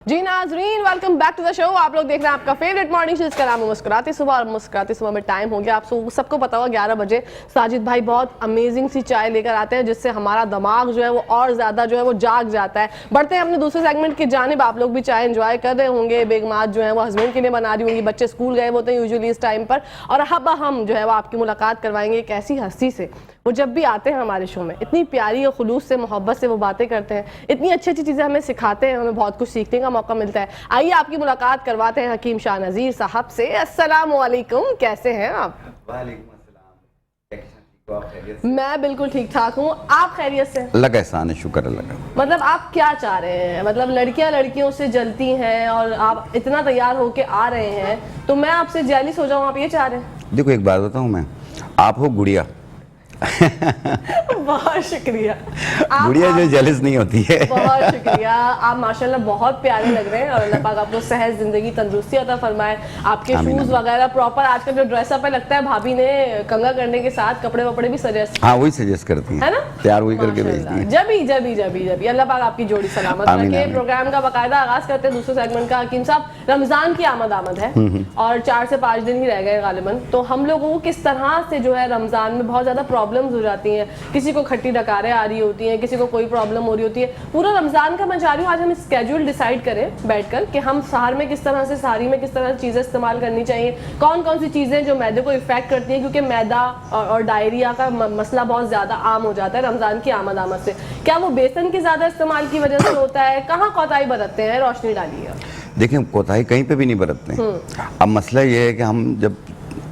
जी नाजरीन, welcome back to the show. आप लोग देख रहे हैं आपका फेवरेट मॉर्निंग शो, जिसका नाम है मुस्कुराती सुबह। और मुस्कुराती सुबह में टाइम हो गया, आप सबको पता होगा 11 बजे साजिद भाई बहुत अमेजिंग सी चाय लेकर आते हैं, जिससे हमारा दिमाग जो है वो और ज़्यादा जो है वो जाग जाता है। बढ़ते हैं अपने दूसरे सेगमेंट की जानिब। आप लोग भी चाय एंजॉय कर रहे होंगे, बेगमात जो है वो हस्बैंड के लिए बना रही होंगी, बच्चे स्कूल गए होते हैं यूजुअली इस टाइम पर। और अब हम जो है वो आपकी मुलाकात करवाएंगे एक ऐसी हस्ती से, वो जब भी आते हैं हमारे शो में इतनी प्यारी और खुलूस से, मोहब्बत से वो बातें करते हैं, इतनी अच्छी अच्छी चीज़ें हमें सिखाते हैं, हमें बहुत कुछ सीखने का मौका मिलता है। आइए आपकी मुलाकात करवाते हैं हकीम शाह नज़ीर साहब से। अस्सलाम वालेकुम, कैसे हैं आप? वालेकुम अस्सलाम। मैं बिल्कुल ठीक ठाक हूँ, आप खैरियत से? अल्लाह का एहसान है, शुक्र अल्लाह का। मतलब आप क्या चाह रहे हैं? मतलब लड़कियां लड़कियों से जलती हैं और आप इतना तैयार होके आ रहे हैं, तो मैं आपसे जेलिस हो जाऊँ, आप ये चाह रहे हैं? देखो एक बात बताऊँ मैं, आप हो गुड़िया। बहुत शुक्रिया। गुड़िया जो जेलस नहीं होती है। बहुत शुक्रिया, आप माशाल्लाह बहुत प्यारे लग रहे हैं और अल्लाह पाक आपको सेहत जिंदगी तंदुरुस्ती अता फरमाए। आपके शूज वगैरह प्रॉपर, आजकल जो ड्रेसअप है लगता है भाभी ने कंघा करने के साथ कपड़े वपड़े भी सजेस्ट, हाँ वही सजेस्ट करती हैं, है ना, तैयार वही करके भेजती हैं। जबी अल्लाह पाक आपकी जोड़ी सलामत रखे। प्रोग्राम का बाकायदा आगाज करते हैं दूसरे सेगमेंट का। हकीम साहब, रमजान की आमद है और 4 से 5 दिन ही रह गए गालिबन, तो हम लोगों को किस तरह से जो है रमजान में बहुत ज्यादा प्रॉब्लम्स हो जाती हैं, किसी को खट्टी डकारें आ रही होती हैं, किसी को कोई प्रॉब्लम हो रही होती है। पूरा रमजान का मैं चाह रही हूँ आज हम स्केड्यूल डिसाइड करें बैठकर कि हम सहर में किस तरह से, सारी में किस तरह से चीज़ें इस्तेमाल करनी चाहिए, कौन कौन सी चीज़ें जो मैदे को इफेक्ट करती हैं, क्योंकि मैदा और डायरिया का मसला बहुत ज़्यादा आम हो जाता है रमजान की आमद से। क्या वो बेसन के ज़्यादा इस्तेमाल की वजह से होता है? कहाँ कोताही बरतते हैं? रोशनी डालिए। देखिए कोताही कहीं पे भी नहीं बरतते हैं। अब मसला ये है कि हम जब,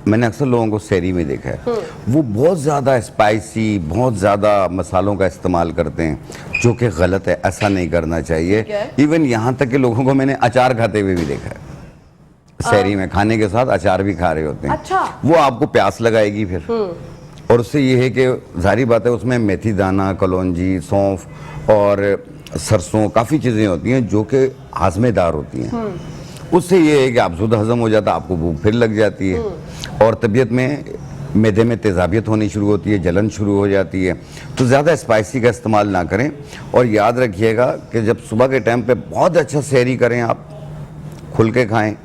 मैंने अक्सर लोगों को शहरी में देखा है, वो बहुत ज़्यादा स्पाइसी, बहुत ज़्यादा मसालों का इस्तेमाल करते हैं, जो कि गलत है, ऐसा नहीं करना चाहिए। इवन यहाँ तक कि लोगों को मैंने अचार खाते हुए भी देखा है, शहरी में खाने के साथ अचार भी खा रहे होते हैं। अच्छा। वो आपको प्यास लगाएगी फिर, और उससे ये है कि जाहिर बात है उसमें मेथी दाना, कलौंजी, सौंफ और सरसों, काफ़ी चीज़ें होती हैं जो कि हाजमेदार होती हैं। उससे ये है कि आप शुद्ध हजम हो जाता है, आपको भूख फिर लग जाती है और तबीयत में, मैदे में तेज़ाबियत होनी शुरू होती है, जलन शुरू हो जाती है। तो ज़्यादा स्पाइसी का इस्तेमाल ना करें। और याद रखिएगा कि जब सुबह के टाइम पे बहुत अच्छा सहरी करें, आप खुल के खाएं,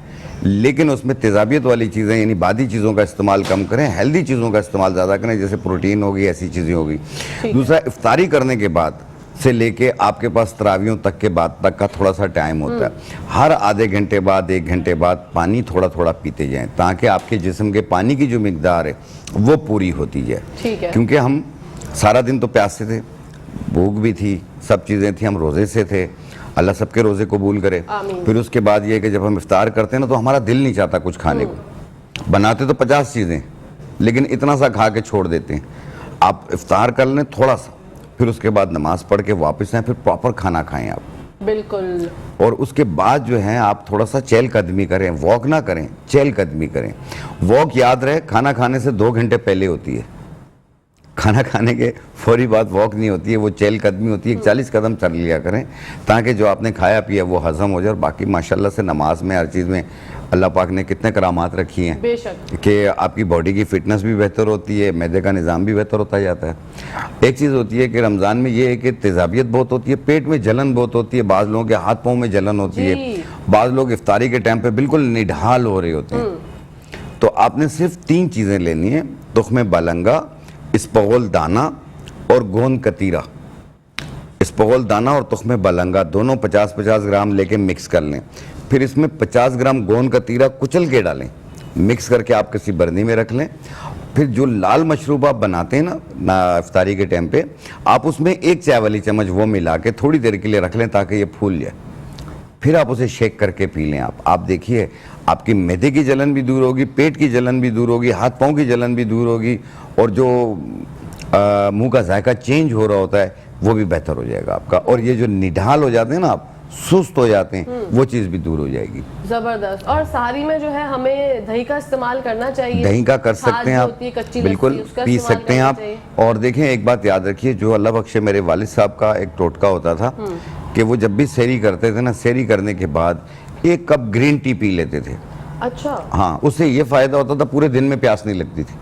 लेकिन उसमें तेज़ाबियत वाली चीज़ें यानी बादी चीज़ों का इस्तेमाल कम करें, हेल्दी चीज़ों का इस्तेमाल ज़्यादा करें, जैसे प्रोटीन होगी, ऐसी चीज़ें होगी। दूसरा, इफ्तारी करने के बाद से लेके आपके पास तरावियों तक के बाद तक का थोड़ा सा टाइम होता है, हर आधे घंटे बाद, 1 घंटे बाद पानी थोड़ा थोड़ा पीते जाएं, ताकि आपके जिस्म के पानी की जो मिकदार है वो पूरी होती जाए। ठीक है। क्योंकि हम सारा दिन तो प्यासे थे, भूख भी थी, सब चीज़ें थी, हम रोज़े से थे, अल्लाह सबके रोज़े कबूल करे। फिर उसके बाद ये कि जब हम इफ्तार करते हैं ना, तो हमारा दिल नहीं चाहता कुछ खाने को। बनाते तो 50 चीज़ें, लेकिन इतना सा खा के छोड़ देते हैं। आप इफ्तार कर लें थोड़ा सा, फिर उसके बाद नमाज पढ़ के वापस आए, फिर प्रॉपर खाना खाएं आप। बिल्कुल। और उसके बाद जो है आप थोड़ा सा चहलकदमी करें, वॉक ना करें, चहलकदमी करें। वॉक याद रहे खाना खाने से 2 घंटे पहले होती है, खाना खाने के फौरी बाद वॉक नहीं होती है, वो चहलकदमी होती है। 40 कदम चल लिया करें, ताकि जो आपने खाया पिया वो हजम हो जाए। और बाकी माशाल्लाह से नमाज में, हर चीज़ में अल्लाह पाक ने कितने करामात रखी हैं, बेशक, कि आपकी बॉडी की फिटनेस भी बेहतर होती है, मैदे का निज़ाम भी बेहतर होता जाता है। एक चीज़ होती है कि रमज़ान में ये है कि तेज़ाबियत बहुत होती है, पेट में जलन बहुत होती है, बाज़ लोगों के हाथ पाँव में जलन होती है, बाज़ लोग इफ्तारी के टाइम पे बिल्कुल निढाल हो रहे होते हैं। तो आपने सिर्फ 3 चीज़ें लेनी है, तुख्मे बलंगा, इसबगोल दाना और गोंद कतीरा। इसबगोल दाना और तुख्मे बलंगा दोनों 50-50 ग्राम लेके मिक्स कर लें। फिर इसमें 50 ग्राम गोंद कतीरा कुचल के डालें, मिक्स करके आप किसी बर्नी में रख लें। फिर जो लाल मशरूब आप बनाते हैं ना इफ्तारी के टाइम पे, आप उसमें 1 चाय वाली चम्मच वो मिला के थोड़ी देर के लिए रख लें, ताकि ये फूल जाए। फिर आप उसे शेक करके पी लें। आप देखिए आपकी मैदे की जलन भी दूर होगी, पेट की जलन भी दूर होगी, हाथ पाँव की जलन भी दूर होगी, और जो मुंह का जायका चेंज हो रहा होता है वो भी बेहतर हो जाएगा आपका। और ये जो निढाल हो जाते हैं ना, आप सुस्त हो जाते हैं, वो चीज़ भी दूर हो जाएगी। जबरदस्त। और सारी में जो है हमें दही का इस्तेमाल करना चाहिए। दही का कर सकते हैं आप, बिल्कुल पी सकते हैं आप। और देखें एक बात याद रखिए, जो अल्लाह बख्शे मेरे वालिद साहब का एक टोटका होता था कि वो जब भी सहरी करते थे ना, सहरी करने के बाद 1 कप ग्रीन टी पी लेते थे। अच्छा। हाँ, उससे ये फ़ायदा होता था, पूरे दिन में प्यास नहीं लगती थी।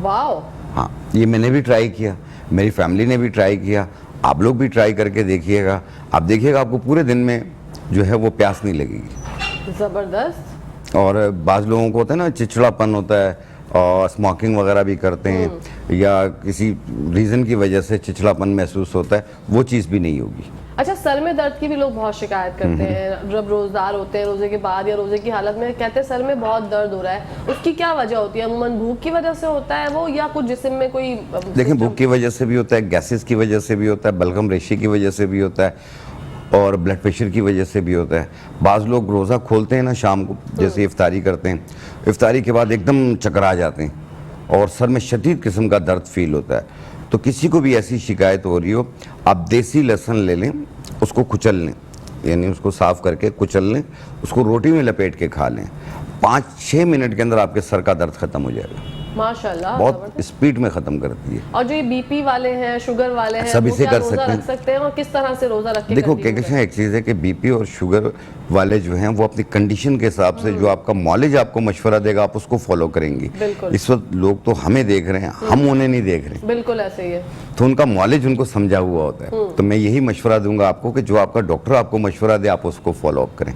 वाओ। हाँ, ये मैंने भी ट्राई किया, मेरी फैमिली ने भी ट्राई किया, आप लोग भी ट्राई करके देखिएगा। आप देखिएगा आपको पूरे दिन में जो है वो प्यास नहीं लगेगी। जबरदस्त। और बाज़ लोगों को होता है ना चिड़चिड़ापन होता है और स्मोकिंग वगैरह भी करते हैं या किसी रीज़न की वजह से चिड़चिड़ापन महसूस होता है, वो चीज़ भी नहीं होगी। अच्छा, सर में दर्द की भी लोग बहुत शिकायत करते हैं जब रोजदार होते हैं, रोजे के बाद या रोजे की हालत में कहते हैं सर में बहुत दर्द हो रहा है, उसकी क्या वजह होती है? अमूमन भूख की वजह से होता है वो या कुछ जिस्म में कोई देखें, भूख की वजह से भी होता है, गैसेस की वजह से भी होता है, बलगम रेशे की वजह से भी होता है और ब्लड प्रेशर की वजह से भी होता है। बाज़ लोग रोज़ा खोलते हैं ना शाम को, जैसे इफ्तारी करते हैं, इफ्तारी के बाद एकदम चकरा जाते हैं और सर में शदीद किस्म का दर्द फील होता है। तो किसी को भी ऐसी शिकायत हो रही हो, आप देसी लहसुन ले लें, उसको कुचल लें, यानी उसको साफ़ करके कुचल लें, उसको रोटी में लपेट के खा लें, 5-6 मिनट के अंदर आपके सर का दर्द ख़त्म हो जाएगा। माशाल्लाह, बहुत स्पीड में ख़त्म करती है। और जो ये बीपी वाले हैं, शुगर वाले हैं, सब वो इसे क्या कर रोजा सकते हैं। रख सकते हैं और किस तरह से रोजा रख के देखो continue क्या कहते हैं, एक चीज़ है कि बीपी और शुगर वाले जो हैं वो अपनी कंडीशन के हिसाब से जो आपका मॉलेज आपको मशवरा देगा आप उसको फॉलो करेंगी। बिल्कुल। इस वक्त लोग तो हमें देख रहे हैं, हम उन्हें नहीं देख रहे, बिल्कुल ऐसे ही है। तो उनका मॉलेज उनको समझा हुआ होता है। तो मैं यही मशवरा दूंगा आपको कि जो आपका डॉक्टर आपको मशवरा दे आप उसको फॉलो अप करें।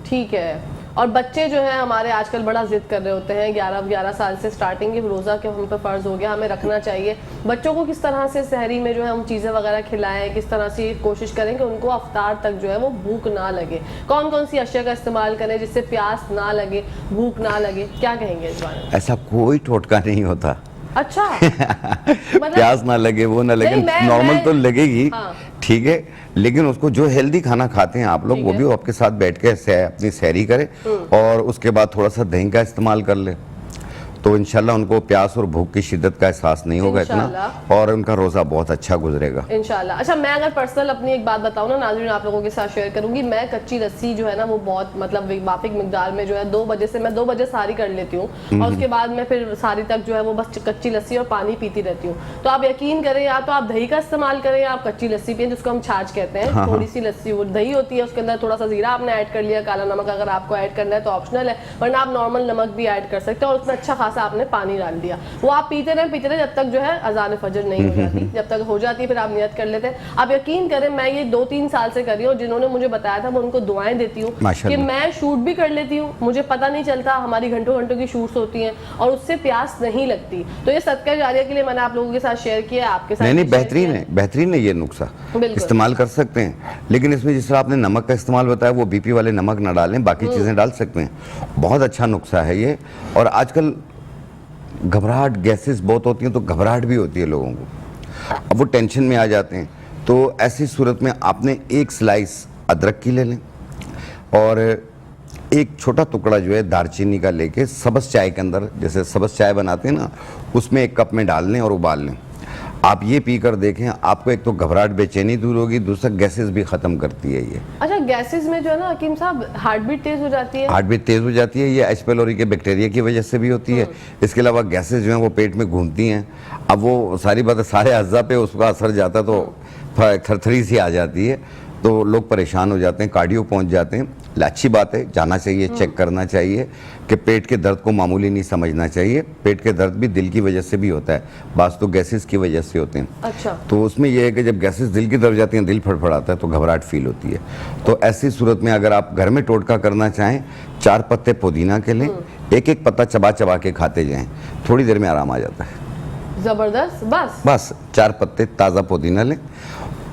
ठीक है। और बच्चे जो हैं हमारे आजकल बड़ा जिद कर रहे होते हैं, 11 साल से स्टार्टिंग की रोज़ा के हम पे फ़र्ज़ हो गया, हमें रखना चाहिए। बच्चों को किस तरह से सहरी में जो है हम चीज़ें वगैरह खिलाएं, किस तरह से कोशिश करें कि उनको अफ्तार तक जो है वो भूख ना लगे, कौन कौन सी अशिया का इस्तेमाल करें जिससे प्यास ना लगे, भूख ना लगे, क्या कहेंगे इस बारे में? ऐसा कोई टोटका नहीं होता। अच्छा मतलब प्यास ना लगे वो ना लगे, नहीं, नॉर्मल मैं तो लगेगी। हाँ। ठीक है, लेकिन उसको जो हेल्दी खाना खाते हैं आप लोग वो भी आपके साथ बैठ के अपनी सैरी करें और उसके बाद थोड़ा सा दही का इस्तेमाल कर ले, तो इंशाल्लाह उनको प्यास और भूख की शिद्दत का एहसास नहीं होगा इतना और उनका रोज़ा बहुत अच्छा गुजरेगा इंशाल्लाह। अच्छा, मैं अगर पर्सनल अपनी एक बात बताऊँ ना नाज़रीन, आप लोगों के साथ शेयर करूंगी, मैं कच्ची लस्सी जो है ना वो बहुत मतलब माफिक मिकदार में जो है 2 बजे से मैं 2 बजे सारी कर लेती हूँ और उसके बाद मैं फिर सारी तक जो है वो बस कच्ची लस्सी और पानी पीती रहती हूँ। तो आप यकीन करें, या तो आप दही का इस्तेमाल करें या आप कच्ची लस्सी पिए, जिसको हम छाछ कहते हैं। थोड़ी सी लस्सी वो दही होती है, उसके अंदर थोड़ा सा जीरा आपने ऐड कर लिया, काला नमक अगर आपको ऐड करना है तो ऑप्शनल है, वरना आप नॉर्मल नमक भी ऐड कर सकते हैं और उसमें अच्छा खासा आपने पानी डाल दिया, वो आप पीते रहे जब तक जो है अजान फजर नहीं हो जाती। जब तक हो जाती है फिर आप नियत कर लेते हैं। आप यकीन करें, मैं ये 2-3 साल से कर रही हूँ, जिन्होंने मुझे बताया था मैं उनको दुआएं देती हूँ कि मैं शूट भी कर लेती हूँ, मुझे पता नहीं चलता, हमारी घंटों घंटों की शूट्स होती हैं और उससे प्यास नहीं लगती। तो ये सदका जारिया के लिए मैंने आप लोगों के साथ शेयर किया, आपके साथ नहीं, बेहतरीन है ये नुस्खा, इस्तेमाल कर सकते हैं। लेकिन इसमें जिस तरह आपने नमक का इस्तेमाल बताया, वो बीपी वाले नमक ना डालें, बाकी चीज़ें डाल सकते हैं। बहुत अच्छा नुस्खा है ये। और आजकल घबराहट, गैसेस बहुत होती हैं तो घबराहट भी होती है लोगों को, अब वो टेंशन में आ जाते हैं। तो ऐसी सूरत में आपने 1 स्लाइस अदरक की ले लें और एक छोटा टुकड़ा जो है दालचीनी का लेके सब्ज़ चाय के अंदर, जैसे सब्ज़ चाय बनाते हैं ना, उसमें 1 कप में डाल लें और उबाल लें। आप ये पी कर देखें, आपको एक तो घबराहट बेचैनी दूर होगी, दूसरा गैसेस भी ख़त्म करती है ये। अच्छा, गैसेस में जो है ना हकीम साहब, हार्ट बीट तेज़ हो जाती है? हार्ट बीट तेज़ हो जाती है, ये एच पैलोरी के बैक्टीरिया की वजह से भी होती है। इसके अलावा गैसेस जो हैं वो पेट में घूमती हैं, अब वो सारी बातें सारे अज़्ज़ा पे उसका असर जाता है तो थरथरी सी आ जाती है, तो लोग परेशान हो जाते हैं, कार्डियो पहुंच जाते हैं। अच्छी बात है, जाना चाहिए, चेक करना चाहिए कि पेट के दर्द को मामूली नहीं समझना चाहिए। पेट के दर्द भी दिल की वजह से भी होता है, बात तो गैसेस की वजह से होते हैं। अच्छा। तो उसमें यह है कि जब गैसेस दिल की तरफ जाती हैं, दिल फड़फड़ाता है तो घबराहट फील होती है। तो ऐसी सूरत में अगर आप घर में टोटका करना चाहें, 4 पत्ते पुदीना के लें, एक पत्ता चबा चबा के खाते जाएं, थोड़ी देर में आराम आ जाता है। जबरदस्त। बस 4 पत्ते ताज़ा पुदीना लें,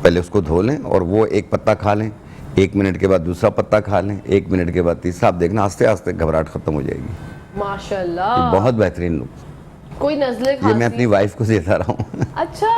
पहले उसको धो लें और वो 1 पत्ता खा लें, 1 मिनट के बाद दूसरा पत्ता खा लें, 1 मिनट के बाद तीसरा, आप देखना आस्ते आस्ते घबराहट खत्म हो जाएगी। माशाल्लाह, बहुत बेहतरीन नुस्खा। कोई नज़ले ये मैं अपनी वाइफ को देता रहा हूँ। अच्छा,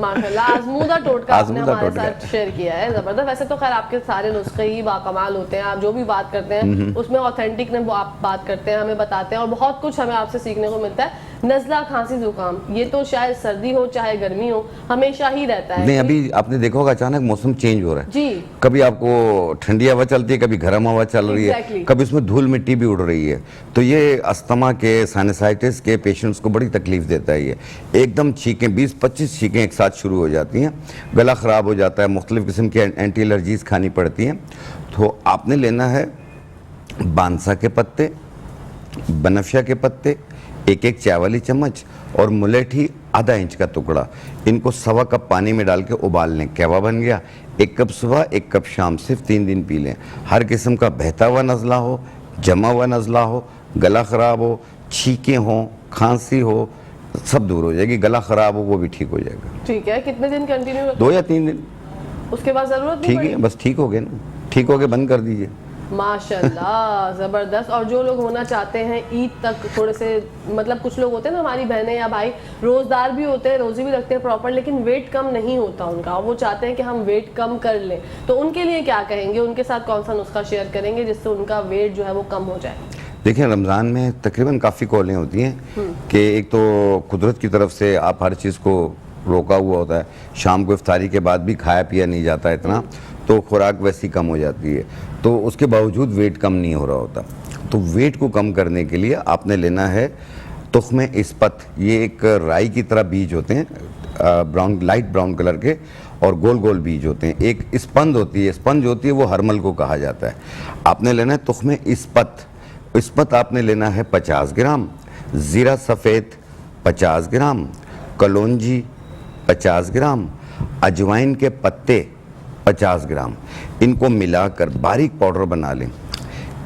माशाल्लाह, आजमूदा टोटका आपने हमारे साथ शेयर किया है, जबरदस्त। वैसे तो खैर आपके सारे नुस्खे ही बाकमाल होते हैं, आप जो भी बात करते हैं उसमें ऑथेंटिक ने आप बात करते हैं, हमें बताते हैं और बहुत कुछ हमें आपसे सीखने को मिलता है। नज़ला, खांसी, जुकाम, ये तो शायद सर्दी हो चाहे गर्मी हो हमेशा ही रहता है। नहीं, अभी आपने देखा होगा अचानक मौसम चेंज हो रहा है जी, कभी आपको ठंडी हवा चलती है, कभी गर्म हवा चल रही है, कभी उसमें धूल मिट्टी भी उड़ रही है, तो ये अस्थमा के, साइनसाइटिस के पेशेंट्स को बड़ी तकलीफ देता है। ये एकदम छींकें, 20-25 छींकें एक साथ शुरू हो जाती हैं, गला ख़राब हो जाता है, मुख्तलिफ़ किस्म की एंटी एलर्जीज़ खानी पड़ती हैं। तो आपने लेना है बांसा के पत्ते, बनफशा के पत्ते, एक एक चाय वाली चम्मच, और मुलेठी आधा इंच का टुकड़ा, इनको 1.25 कप पानी में डाल के उबाल लें। कहवा बन गया। 1 कप सुबह 1 कप शाम, सिर्फ 3 दिन पी लें। हर किस्म का बहता हुआ नज़ला हो, जमा हुआ नज़ला हो, गला ख़राब हो, छींकें हो, खांसी हो, सब दूर हो जाएगी। गला ख़राब हो वो भी ठीक हो जाएगा। ठीक है, कितने दिन कंटिन्यू? 2 या 3 दिन। उसके बाद जरूरत नहीं ठीक पड़ी? है, बस ठीक हो गए ना, ठीक हो गए बंद कर दीजिए। माशाल्लाह, जबरदस्त। और जो लोग होना चाहते हैं ईद तक थोड़े से, मतलब कुछ लोग होते हैं ना, हमारी बहनें या भाई रोजदार भी होते हैं, रोजी भी रखते हैं प्रॉपर, लेकिन वेट कम नहीं होता उनका, वो चाहते हैं कि हम वेट कम कर लें, तो उनके लिए क्या कहेंगे? उनके साथ कौन सा नुस्खा शेयर करेंगे जिससे उनका वेट जो है वो कम हो जाए? देखिए, रमज़ान में तकरीबन काफ़ी कॉलें होती हैं कि एक तो कुदरत की तरफ से आप हर चीज़ को रोका हुआ होता है, शाम को इफ्तारी के बाद भी खाया पिया नहीं जाता इतना, तो खुराक वैसी कम हो जाती है, तो उसके बावजूद वेट कम नहीं हो रहा होता। तो वेट को कम करने के लिए आपने लेना है तुख्मे इस्पत। ये एक राई की तरह बीज होते हैं, ब्राउन, लाइट ब्राउन कलर के, और गोल गोल बीज होते हैं। एक स्पंज होती है, स्पंज होती है वो हरमल को कहा जाता है। आपने लेना है तुख्मे इस्पत। इस्पत आपने लेना है 50 ग्राम, ज़ीरा सफ़ेद 50 ग्राम, कलौंजी 50 ग्राम, अजवाइन के पत्ते 50 ग्राम। इनको मिलाकर बारीक पाउडर बना लें।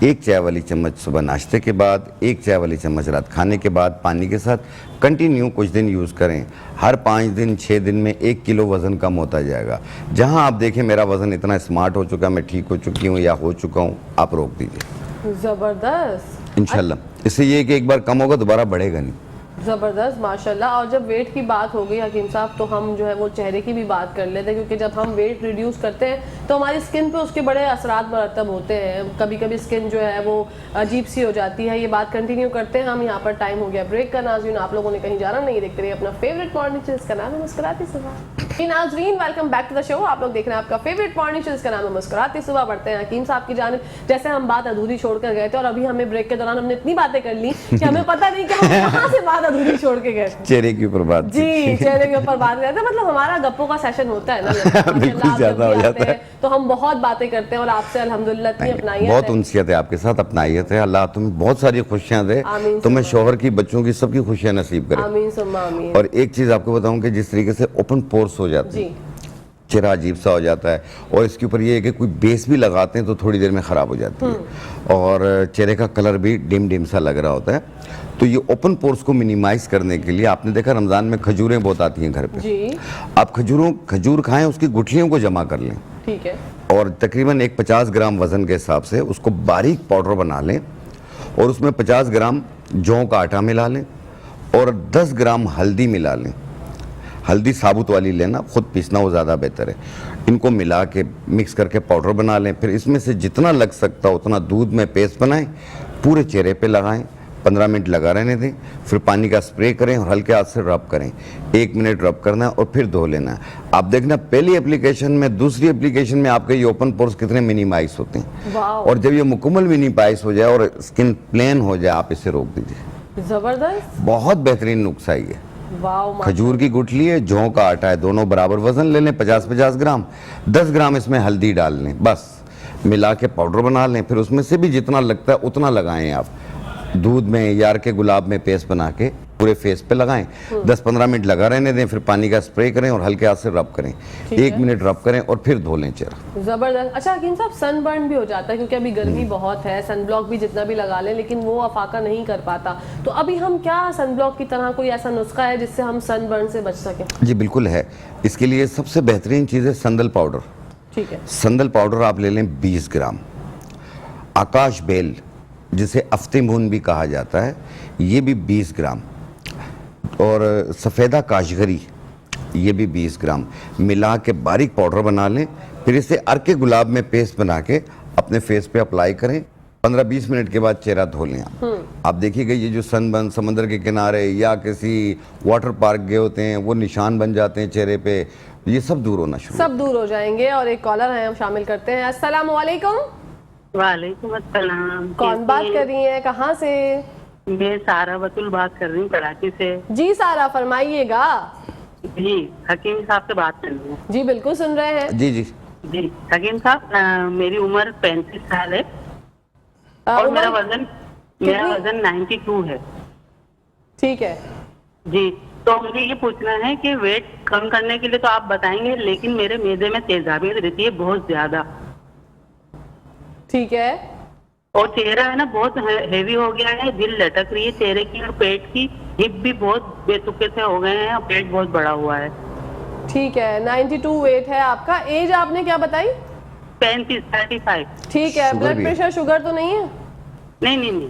1 चाय वाली चम्मच सुबह नाश्ते के बाद, 1 चाय वाली चम्मच रात खाने के बाद पानी के साथ कंटिन्यू कुछ दिन यूज़ करें। हर 5 दिन 6 दिन में 1 किलो वज़न कम होता जाएगा। जहां आप देखें मेरा वज़न इतना स्मार्ट हो चुका, मैं ठीक हो चुकी हूँ या हो चुका हूँ, आप रोक दीजिए जबरदस्त। इंशाल्लाह। इससे ये कि एक बार कम होगा दोबारा बढ़ेगा नहीं। ज़बरदस्त, माशाल्लाह। और जब वेट की बात हो गई हकीम साहब, तो हम जो है वो चेहरे की भी बात कर लेते हैं, क्योंकि जब हम वेट रिड्यूस करते हैं तो हमारी स्किन पे उसके बड़े असरात मरतब होते हैं। कभी कभी स्किन जो है वो अजीब सी हो जाती है। ये बात कंटिन्यू करते हैं हम। यहाँ पर टाइम हो गया ब्रेक का। नाज़रीन, आप लोगों ने कहीं जाना नहीं, देखते रहिए अपना फेवरेट मॉर्निंग शो, इसका नाम है मुस्कुराती सुबह। नाज़रीन, welcome back to the show. आप लोग देख रहे हैं आपका फेवरेट मॉर्निंग शो, इसका नाम है मुस्कुराती सुबह। बढ़ते हैं हकीम साहब की जानिब। जैसे हम बात अधूरी छोड़कर गए थे, और अभी हमें ब्रेक के दौरान हमने इतनी बातें कर ली कि हमें पता नहीं कि हम कहाँ से बात अधूरी छोड़ के गए। चेहरे के ऊपर बात जी, चेहरे के ऊपर बात करते हैं। मतलब हमारा गप्पों का सेशन होता है ना, बिल्कुल ज्यादा हो जाता है, तो हम बहुत बातें करते हैं, और आपसे अल्हम्दुलिल्लाह इतनी अपनाइयत बहुत है। उनसियत है आपके साथ, अपनाइयत है। अल्लाह तुम्हें बहुत सारी खुशियां दे, तुम्हें शोहर की, बच्चों की, सबकी खुशियां नसीब करे। आमीन सुम्मा आमीन। और एक चीज आपको बताऊं कि जिस तरीके से ओपन पोर्स हो जाते हैं, चेहरा अजीब सा हो जाता है, और इसके ऊपर ये है कि कोई बेस भी लगाते हैं तो थोड़ी देर में ख़राब हो जाती है, और चेहरे का कलर भी डिम डिम सा लग रहा होता है। तो ये ओपन पोर्स को मिनिमाइज करने के लिए आपने देखा रमज़ान में खजूरें बहुत आती हैं घर पे जी। आप खजूर खाएं, उसकी गुठलियों को जमा कर लें, ठीक है, और तकरीबन एक 50 ग्राम वज़न के हिसाब से उसको बारीक पाउडर बना लें, और उसमें 50 ग्राम जौ का आटा मिला लें, और 10 ग्राम हल्दी मिला लें। हल्दी साबुत वाली लेना, खुद पीसना वो ज़्यादा बेहतर है। इनको मिला के मिक्स करके पाउडर बना लें। फिर इसमें से जितना लग सकता उतना दूध में पेस्ट बनाएं, पूरे चेहरे पे लगाएं, 15 मिनट लगा रहने दें, फिर पानी का स्प्रे करें और हल्के हाथ से रब करें। 1 मिनट रब करना है और फिर धो लेना है। आप देखना पहली एप्लीकेशन में, दूसरी एप्लीकेशन में आपके ये ओपन पोर्स कितने मिनिमाइज होते हैं, और जब ये मुकम्मल मिनिमाइज हो जाए और स्किन प्लेन हो जाए, आप इसे रोक दीजिए। जबरदस्त, बहुत बेहतरीन नुस्खा है। वाह। खजूर की गुठली है, जौ का आटा है, दोनों बराबर वजन ले लें, 50-50 ग्राम, 10 ग्राम इसमें हल्दी डाल लें, बस मिला के पाउडर बना लें। फिर उसमें से भी जितना लगता है उतना लगाएं। आप दूध में, यार के गुलाब में पेस्ट बना के पूरे फेस पे लगाएं, 10-15 मिनट लगा रहने दें, फिर पानी का स्प्रे करें और हल्के हाथ से रब करें, 1 मिनट रब करें और फिर धो लें चेहरा। जबरदस्त। अच्छा हकीम साहब, सनबर्न भी हो जाता है क्योंकि अभी गर्मी बहुत है, सनब्लॉक भी जितना भी लगा लें लेकिन वो अफाका नहीं कर पाता, तो अभी हम क्या सनब्लॉक की तरह कोई ऐसा नुस्खा है जिससे हम सनबर्न से बच सकें? जी बिल्कुल है। इसके लिए सबसे बेहतरीन चीज़ है संदल पाउडर। ठीक है, संदल पाउडर आप ले लें 20 ग्राम। आकाश बेल, जिसे अफ्तीमून भी कहा जाता है, ये भी 20 ग्राम, और सफ़ेदा काशगरी ये भी 20 ग्राम मिला के बारीक पाउडर बना लें। फिर इसे अर्के गुलाब में पेस्ट बना के अपने फेस पे अप्लाई करें। 15-20 मिनट के बाद चेहरा धो लें। आप देखिएगा ये जो सनबर्न समंदर के किनारे या किसी वाटर पार्क गए होते हैं, वो निशान बन जाते हैं चेहरे पे, ये सब दूर होना शुरू, सब दूर हो जाएंगे। और एक कॉलर है, हम शामिल करते हैं। अस्सलाम वालेकुम। वालेकुम अस्सलाम। कौन बात कर रही हैं, कहाँ से? मैं सारा बतुल बात कर रही हूँ कराची से। जी सारा, फरमाइएगा। जी, हकीम साहब से बात कर रही हूँ। जी बिल्कुल सुन रहे हैं। जी जी जी हकीम साहब, मेरी उम्र 35 साल है और मेरा वजन 92 है। ठीक है। जी, तो मुझे ये पूछना है कि वेट कम करने के लिए तो आप बताएंगे, लेकिन मेरे मैदे में तेजाबियत रहती है बहुत ज्यादा, ठीक है। और चेहरा है ना बहुत हेवी हो गया है, दिल लटक रही है चेहरे की, और पेट की हिप भी बहुत बेतुके से हो गए हैं, और पेट बहुत बड़ा हुआ है। ठीक है, 92 वेट है आपका। एज आपने क्या बताई? 35 ठीक है। शुगर ब्लड भी है? प्रेशर शुगर तो नहीं है? नहीं।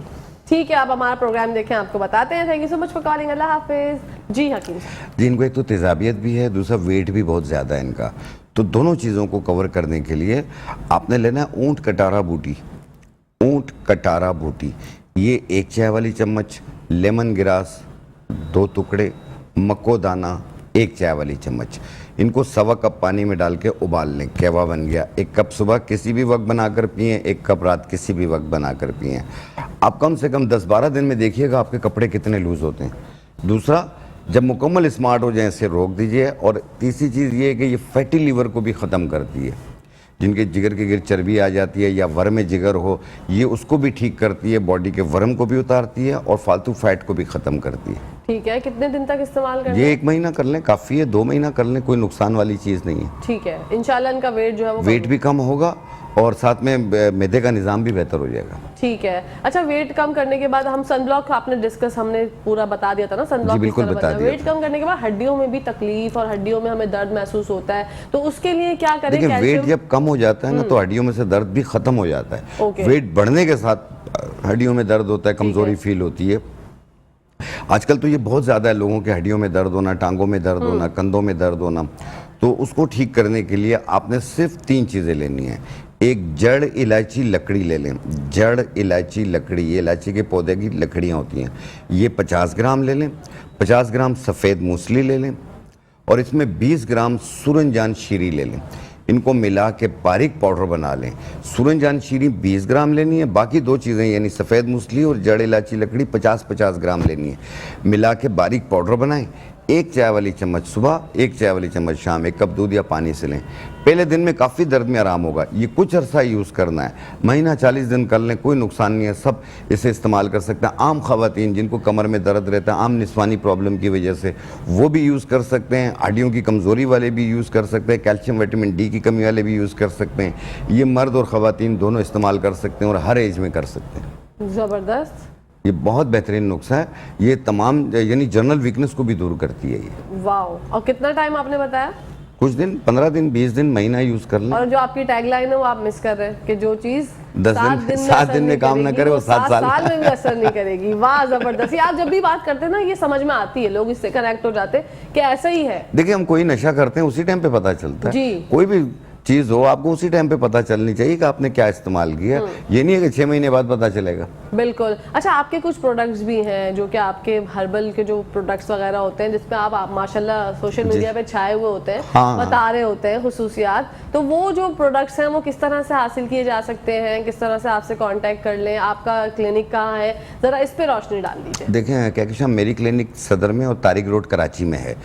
ठीक है, आप हमारा प्रोग्राम देखें, आपको बताते हैं। Thank you so much for calling. अल्लाह हाफिज। जी हकीम साहब। जी, इनको एक तो तेजाबियत भी है, दूसरा वेट भी बहुत ज़्यादा है इनका। तो दोनों चीज़ों को कवर करने के लिए आपने लेना है ऊंट कटारा बूटी। ऊंट कटारा बूटी, ये 1 चाय वाली चम्मच, लेमन ग्रास 2 टुकड़े, मक्को दाना 1 चाय वाली चम्मच। इनको 1.25 कप पानी में डाल के उबाल लें, कहवा बन गया। 1 कप सुबह किसी भी वक्त बनाकर पिएं, 1 कप रात किसी भी वक्त बनाकर पिएं। आप कम से कम 10-12 दिन में देखिएगा आपके कपड़े कितने लूज होते हैं। दूसरा, जब मुकम्मल स्मार्ट हो जाए इसे रोक दीजिए। और तीसरी चीज़ ये है कि ये फैटी लीवर को भी ख़त्म करती है। जिनके जिगर के गिर चर्बी आ जाती है या वर्म जिगर हो, ये उसको भी ठीक करती है, बॉडी के वर्म को भी उतारती है और फालतू फैट को भी ख़त्म करती है। ठीक है, कितने दिन तक इस्तेमाल करना ये है? 1 महीना कर लें काफ़ी है, 2 महीना कर लें, कोई नुकसान वाली चीज़ नहीं है। ठीक है, इंशाल्लाह इनका वेट जो है वो वेट भी कम होगा और साथ में मैदे का निज़ाम भी बेहतर हो जाएगा। ठीक है। अच्छा, वेट कम करने के बाद हम सनब्लॉक आपने डिस्कस हमने पूरा बता दिया था ना, सनब्लॉक जी, बिल्कुल किस तरह बता बनता है। दिया वेट था। कम करने के बाद हड्डियों में भी तकलीफ और हड्डियों में हमें दर्द महसूस होता है, तो उसके लिए क्या करें? देखिए, वेट कैल्शियम जब कम हो जाता है ना तो हड्डियों में से दर्द भी ख़त्म हो जाता है। ओके। वेट बढ़ने के साथ हड्डियों में दर्द होता है, कमज़ोरी फील होती है। आजकल तो ये बहुत ज़्यादा है, लोगों के हड्डियों में दर्द होना, टांगों में दर्द होना, कंधों में दर्द होना। तो उसको ठीक करने के लिए आपने सिर्फ 3 चीज़ें लेनी है। एक जड़ इलायची लकड़ी ले लें, जड़ इलायची लकड़ी, ये इलायची के पौधे की लकड़ियाँ होती हैं, ये 50 ग्राम ले लें। 50 ग्राम सफ़ेद मूसली ले लें और इसमें 20 ग्राम सूरजजान शीरी ले लें। इनको मिला के बारीक पाउडर बना लें। सूरजजान शीरी 20 ग्राम लेनी है, बाकी 2 चीज़ें यानी सफ़ेद मूसली और जड़ इलायची लकड़ी 50-50 ग्राम लेनी है। मिला के बारीक पाउडर बनाएं। 1 चाय वाली चम्मच सुबह, 1 चाय वाली चम्मच शाम, 1 कप दूध या पानी से लें। पहले दिन में काफ़ी दर्द में आराम होगा। ये कुछ अरसा यूज़ करना है, महीना 40 दिन कर लें, कोई नुकसान नहीं है। सब इसे इस्तेमाल कर सकते हैं। आम ख़वातीन जिनको कमर में दर्द रहता है, आम निस्वानी प्रॉब्लम की वजह से, वो भी यूज़ कर सकते हैं। हड्डियों की कमज़ोरी वाले भी यूज़ कर सकते हैं, कैल्शियम विटामिन डी की कमी वाले भी यूज़ कर सकते हैं। ये मर्द और ख़वातीन दोनों इस्तेमाल कर सकते हैं और हर एज में कर सकते हैं। जबरदस्त। ये बहुत बेहतरीन नुस्खा है। ये तमाम यानी जनरल वीकनेस को भी दूर करती है ये। वाओ। और कितना टाइम आपने बताया? कुछ दिन, 15 दिन, 20 दिन, महीना यूज कर लें। और जो आपकी टैगलाइन है वो आप मिस कर रहे हैं कि जो चीज 7 दिन में काम ना करे वो 7 साल में भी असर नहीं करेगी। वाह, जबरदस्त। आप जब भी बात करते हैं ना, ये समझ में आती है, लोग इससे कनेक्ट हो जाते हैं कि ऐसा ही है। देखिए, हम कोई नशा करते हैं उसी टाइम पे पता चलता है। जी। कोई भी चीज हो आपको उसी टाइम पे पता चलनी चाहिए कि आपने क्या इस्तेमाल किया। ये नहीं है कि 6 महीने बाद पता चलेगा। बिल्कुल। अच्छा, आपके कुछ प्रोडक्ट्स भी हैं जो कि आपके हर्बल के जो प्रोडक्ट्स वगैरह होते हैं, जिसपे आप माशाल्लाह सोशल मीडिया पे छाए हुए होते हैं, हाँ। बता रहे होते हैं खुसूसियात। तो वो जो प्रोडक्ट्स हैं वो किस तरह से हासिल किए जा सकते हैं, किस तरह से आपसे कांटेक्ट कर लें, आपका क्लिनिक कहाँ है, जरा इस पे रोशनी डाल दीजिए। देखें कहकशां, मेरी क्लिनिक सदर में और तारिक रोड कराची में है।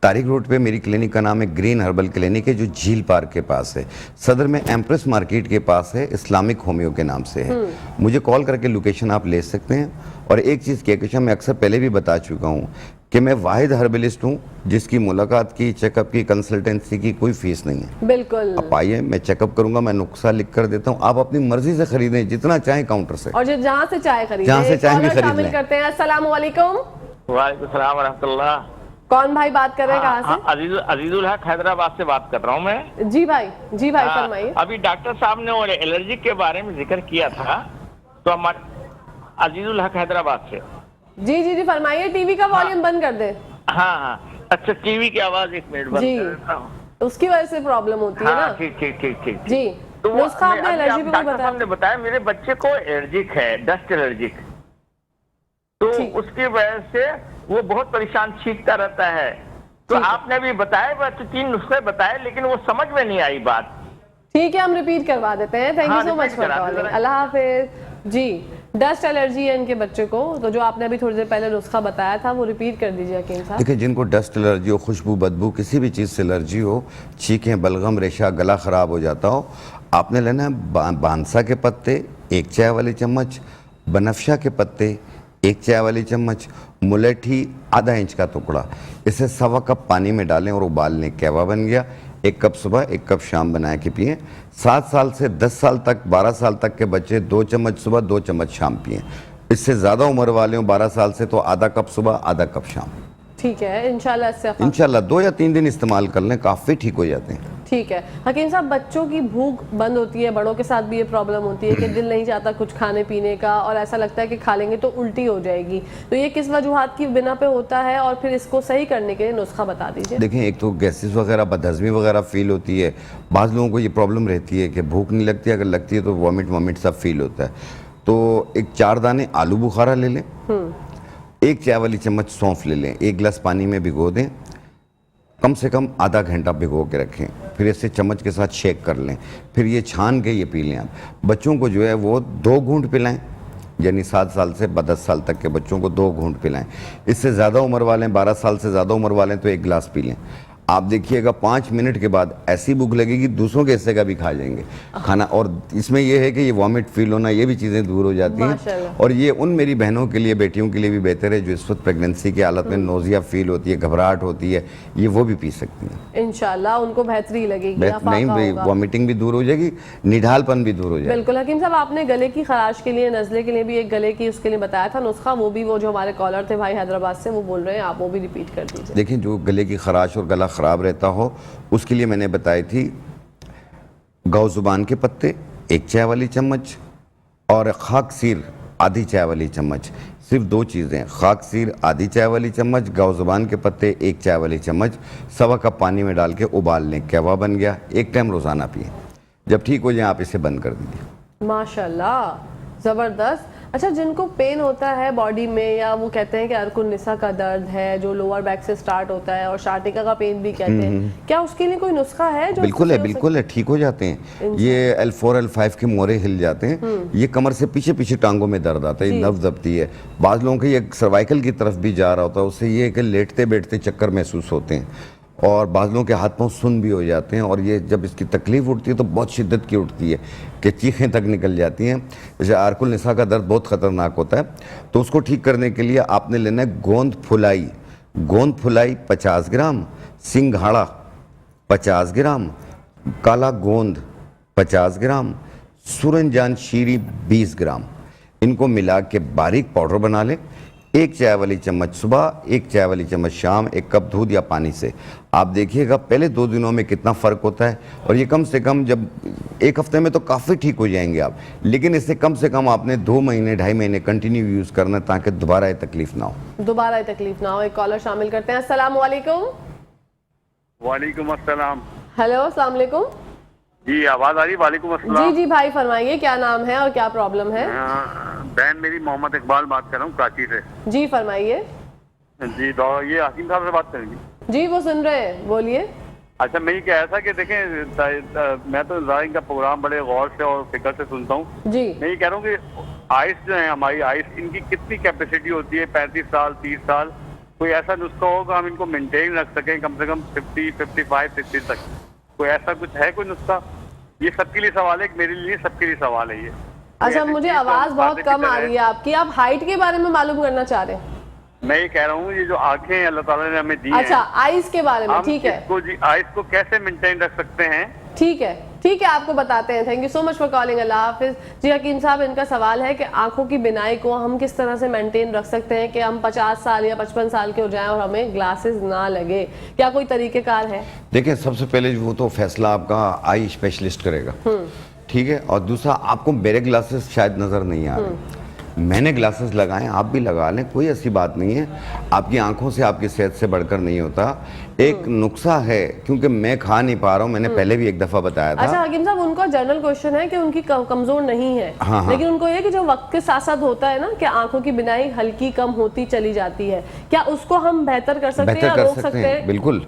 तारिक रोड पे मेरी क्लिनिक का नाम है ग्रीन हर्बल क्लिनिक है, जो झील पार्क के पास है। सदर में एम्प्रेस मार्केट के पास है, इस्लामिक होम्यो के नाम से है। मुझे कॉल करके लोकेशन आप ले सकते हैं। और एक चीज़ कहकशां मैं अक्सर पहले भी बता चुका हूँ कि मैं वाहिद हर्बलिस्ट हूँ जिसकी मुलाकात की, चेकअप की, कंसल्टेंसी की कोई फीस नहीं है। बिल्कुल। आप आइए, मैं चेकअप करूंगा, मैं नुस्खा लिख कर देता हूँ, आप अपनी मर्जी से खरीदें, जितना चाहें काउंटर से। और जहाँ से चाय खरीदें, जहाँ से चाहे भी कॉलर खरीद शामिल लें। करते हैं। अस्सलाम वालेकुम। वालेकुम सलाम वरहमतुल्लाह। कौन भाई बात कर रहे हैं, कहाँ से? अजीजुल हक हैदराबाद से बात कर रहा हूँ मैं। जी भाई फरमाइए। अभी डॉक्टर साहब ने वो एलर्जी के बारे में जिक्र किया था, तो हमारे अजीजुल हक हैदराबाद से। जी फरमाइए। टीवी का वॉल्यूम बंद कर दे। हाँ, अच्छा, टीवी की आवाज 1 मिनट बंद जी। कर देता हूँ। उसकी वजह से प्रॉब्लम होती है ना। हाँ, ठीक। जी। तो वो नुस्खा आपने एलर्जी पे डॉक्टर बताया। साहब ने बताया मेरे बच्चे को एलर्जिक है, डस्ट एलर्जिक, तो ठीक। उसकी वजह से वो बहुत परेशान, छींकता रहता है। तो ठीक है। आपने भी बताया, तो 3 नुस्खे बताए, लेकिन वो समझ में नहीं आई बात। ठीक है, हम रिपीट करवा देते हैं। थैंक यू हाँ, सो मच रिपीट फॉर करा दो कॉलिंग। जरा। अल्लाह हाफिज। जी, डस्ट एलर्जी है इनके बच्चे को, तो जो आपने अभी थोड़ी देर पहले नुस्खा बताया था वो रिपीट कर दीजिए हकीम साहब। देखिए, जिनको डस्ट एलर्जी हो, खुशबू, बदबू, किसी भी चीज़ से एलर्जी हो, छींकें, बलगम, रेशा, गला ख़राब हो जाता हो, आपने लेना है बांसा के पत्ते 1 चाय वाली चम्मच, बनफशा के पत्ते 1 चाय वाली चम्मच, मुलेठी आधा इंच का टुकड़ा, इसे 1.25 कप पानी में डालें और उबाल लें। कहवा बन गया। 1 कप सुबह 1 कप शाम बना के पिएं। 7 साल से 10 साल तक 12 साल तक के बच्चे 2 चम्मच सुबह 2 चम्मच शाम पिएं। इससे ज़्यादा उम्र वाले हों 12 साल से तो आधा कप सुबह आधा कप शाम। ठीक है, इंशाल्लाह इससे इंशाल्लाह 2 या 3 दिन इस्तेमाल कर लें, काफ़ी ठीक हो जाते हैं। ठीक है। हकीम साहब, बच्चों की भूख बंद होती है, बड़ों के साथ भी ये प्रॉब्लम होती है कि दिल नहीं चाहता कुछ खाने पीने का और ऐसा लगता है कि खा लेंगे तो उल्टी हो जाएगी, तो ये किस वजूहात की बिना पे होता है और फिर इसको सही करने के लिए नुस्खा बता दीजिए। देखें, एक तो गैसेस वगैरह बदहज़मी वगैरह फील होती है। बाज़ लोगों को ये प्रॉब्लम रहती है कि भूख नहीं लगती, अगर लगती है तो वॉमिट सब फील होता है। तो एक 4 दाने आलू बुखारा ले लें, 1 चाय वाली चम्मच सौंफ ले लें, 1 गिलास पानी में भिगो दें, कम से कम आधा घंटा भिगो के रखें, फिर इसे चम्मच के साथ शेक कर लें, फिर ये छान के ये पी लें। आप बच्चों को जो है वो 2 घूंट पिलाएं, यानी 7 साल से 10 साल तक के बच्चों को 2 घूंट पिलाएं। इससे ज़्यादा उम्र वाले 12 साल से ज़्यादा उम्र वाले तो 1 गिलास पी लें। आप देखिएगा 5 मिनट के बाद ऐसी भूख लगेगी दूसरों के हिस्से का भी खा जाएंगे खाना। और इसमें यह है कि ये वॉमिट फील होना, ये भी चीज़ें दूर हो जाती हैं। और ये उन मेरी बहनों के लिए, बेटियों के लिए भी बेहतर है जो इस वक्त प्रेगनेंसी की हालत में नोजिया फील होती है, घबराहट होती है, ये वो भी पी सकती हैं। इंशाल्लाह उनको बेहतरी लगेगी, नहीं, वॉमिटिंग भी दूर हो जाएगी, निढालपन भी दूर हो जाएगा। बिल्कुल। हकीम साहब, आपने गले की खराश के लिए, नज़ले के लिए भी एक गले की उसके लिए बताया था नुस्खा, वो भी वो जो हमारे कॉलर थे भाई हैदराबाद से वो बोल रहे हैं, आप वो भी रिपीट कर दीजिए। देखिए, जो गले की खराश और गला ख़राब रहता हो उसके लिए मैंने बताई थी गौ जुबान के पत्ते 1 चाय वाली चम्मच और खाक सीर आधी चाय वाली चम्मच। सिर्फ 2 चीज़ें, खाक सीर आधी चाय वाली चम्मच, गौ जुबान के पत्ते 1 चाय वाली चम्मच, 1.25 कप पानी में डाल के उबाल लें। कहवा बन गया। 1 टाइम रोज़ाना पिए। जब ठीक हो जाए आप इसे बंद कर दीजिए। माशाल्लाह, ज़बरदस्त। अच्छा, जिनको पेन होता है बॉडी में, या वो कहते हैं कि अर्कुन निसा का दर्द है जो लोअर बैक से स्टार्ट होता है और शाटिका का पेन भी कहते हैं, क्या उसके लिए कोई नुस्खा है जो? बिल्कुल है, ठीक हो जाते हैं। ये L4 L5 के मोरे हिल जाते हैं। ये कमर से पीछे पीछे टांगों में दर्द आता है, नर्व दबती है। बाज़ लोगों के ये सर्वाइकल की तरफ भी जा रहा होता है, उससे ये कि लेटते बैठते चक्कर महसूस होते हैं और बाज़ लोगों के हाथ पांव सुन्न भी हो जाते हैं। और ये जब इसकी तकलीफ उठती है तो बहुत शिद्दत की उठती है कि चीखें तक निकल जाती हैं। जैसे अर्कुन निसा का दर्द बहुत ख़तरनाक होता है, तो उसको ठीक करने के लिए आपने लेना है गोंद फुलाई 50 ग्राम, सिंघाड़ा 50 ग्राम, काला गोंद 50 ग्राम, सूरजजान शीरी 20 ग्राम। इनको मिला के बारीक पाउडर बना लें। 1 चाय वाली चम्मच सुबह, 1 चाय वाली चम्मच शाम, 1 कप दूध या पानी से। आप देखिएगा पहले 2 दिनों में कितना फ़र्क होता है। और ये कम से कम जब 1 हफ्ते में तो काफ़ी ठीक हो जाएंगे आप, लेकिन इससे कम से कम आपने 2 महीने 2.5 महीने कंटिन्यू यूज़ करना है ताकि दोबारा ये तकलीफ ना हो। एक कॉलर शामिल करते हैं। अस्सलाम वालेकुम। वालेकुम अस्सलाम। हेलो, अस्सलाम वालेकुम। जी, आवाज आ रही? वालेकुम अस्सलाम। जी भाई, फरमाइए, क्या नाम है और क्या प्रॉब्लम है? बहन मेरी मोहम्मद इकबाल बात कर रहा हूँ कराची से। जी फरमाइए। जी, ये हकीम साहब से बात करेंगे? जी, वो सुन रहे हैं, बोलिए। अच्छा, मैं ये कह रहा था कि देखें, मैं तो इनका प्रोग्राम बड़े गौर से और फिक्र से सुनता हूँ। जी। मैं ये कह रहा हूँ कि आइस जो है हमारी आइस, इनकी कितनी कैपेसिटी होती है? 35 साल 30 साल, कोई ऐसा नुस्खा होगा हम इनको मेंटेन रख सकें कम से कम 50, 55, 60 तक? कोई ऐसा कुछ है, कोई नुस्खा? ये सबके लिए सवाल है, मेरे लिए सबके लिए सवाल है ये। अच्छा, मुझे आवाज बहुत कम आ रही है आपकी। आप हाइट के बारे में मालूम करना चाह रहे हैं? मैं ये कह रहा हूँ, ये जो आंखें अल्लाह ताला ने हमें दी अच्छा, आइस के बारे में, ठीक है। आइस को कैसे मेंटेन रख सकते हैं? ठीक है, आपको बताते हैं। Thank you so much for calling. अल्लाह हाफिज। जी हकीम साहब, इनका सवाल है कि आंखों की बिनाई को हम किस तरह से मेंटेन रख सकते हैं कि हम 50 साल या 55 साल के हो जाएं और हमें ग्लासेस ना लगे? क्या कोई तरीकेकार है? देखिए, सबसे पहले वो तो फैसला आपका आई स्पेशलिस्ट करेगा, ठीक है। और दूसरा, आपको मेरे ग्लासेस शायद नज़र नहीं आ रहे, मैंने ग्लासेस लगाए, आप भी लगा लें, कोई ऐसी बात नहीं है। आपकी आंखों से आपकी सेहत से बढ़कर नहीं होता। एक नुस्खा है, क्योंकि मैं खा नहीं पा रहा हूँ, मैंने पहले भी एक दफ़ा बताया था। अच्छा हकीम साहब, उनका जनरल क्वेश्चन है कि उनकी कमजोर नहीं है। हाँ। लेकिन उनको ये कि जो वक्त के साथ साथ होता है ना कि आंखों की बिनाई हल्की कम होती चली जाती है, क्या उसको हम बेहतर कर सकते हैं या रोक सकते हैं? बिल्कुल।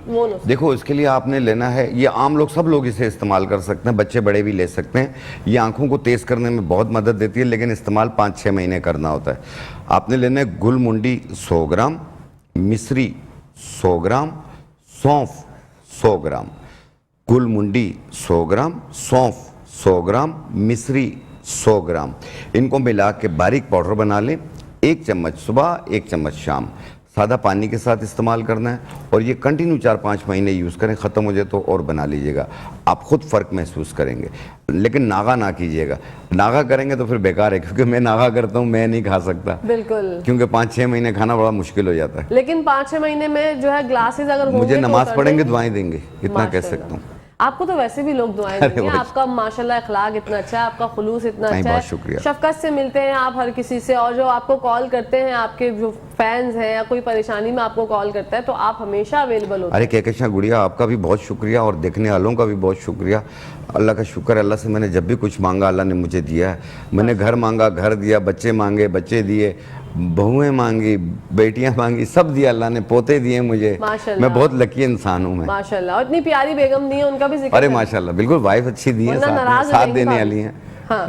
देखो, इसके लिए आपने लेना है, ये आम लोग, सब लोग इसे इस्तेमाल कर सकते हैं, बच्चे बड़े भी ले सकते हैं। ये आंखों को तेज करने में बहुत मदद देती है, लेकिन इस्तेमाल 5-6 महीने करना होता है। आपने लेना है गुलमुंडी 100 ग्राम, मिश्री 100 ग्राम, सौंफ 100 ग्राम। गुलमुंडी 100 ग्राम, सौंफ 100 ग्राम, मिश्री 100 ग्राम। इनको मिला के बारीक पाउडर बना लें। 1 चम्मच सुबह, 1 चम्मच शाम, सादा पानी के साथ इस्तेमाल करना है और ये कंटिन्यू 4-5 महीने यूज़ करें, ख़त्म हो जाए तो और बना लीजिएगा, आप खुद फ़र्क महसूस करेंगे। लेकिन नागा ना कीजिएगा, नागा करेंगे तो फिर बेकार है, क्योंकि मैं नागा करता हूँ, मैं नहीं खा सकता, बिल्कुल, क्योंकि 5-6 महीने खाना बड़ा मुश्किल हो जाता है। लेकिन 5-6 महीने में जो है ग्लासेस अगर होंगे मुझे तो नमाज उतर पढ़ेंगे देंगे। दुआएं देंगे, इतना कह माशाल्लाह। सकता हूँ। आपको तो वैसे भी लोग दुआएं देंगे, भाई। आपका माशाल्लाह अखलाक इतना अच्छा है, आपका खुलूस इतना नहीं, अच्छा बहुत है, शुक्रिया। शफकत से मिलते हैं आप हर किसी से, और जो आपको कॉल करते हैं, आपके जो फैंस हैं या कोई परेशानी में आपको कॉल करता है तो आप हमेशा अवेलेबल होते अरे कहकशा गुड़िया, आपका भी बहुत शुक्रिया और देखने वालों का भी बहुत शुक्रिया। अल्लाह का शुक्र है, अल्लाह से मैंने जब भी कुछ मांगा अल्लाह ने मुझे दिया है। मैंने घर मांगा, घर दिया, बच्चे मांगे, बच्चे दिए, बहुएं मांगी, बेटियां मांगी, सब दिया अल्लाह ने, पोते दिए मुझे। माशाल्लाह। मैं बहुत लकी इंसान हूँ मैं। माशाल्लाह। और इतनी प्यारी बेगम दी है, उनका भी जिक्र अरे करें। माशाल्लाह, बिल्कुल वाइफ अच्छी दी है, वरना नाराज हो साथ जाएंगी देने भाभी। वाली हैं। हाँ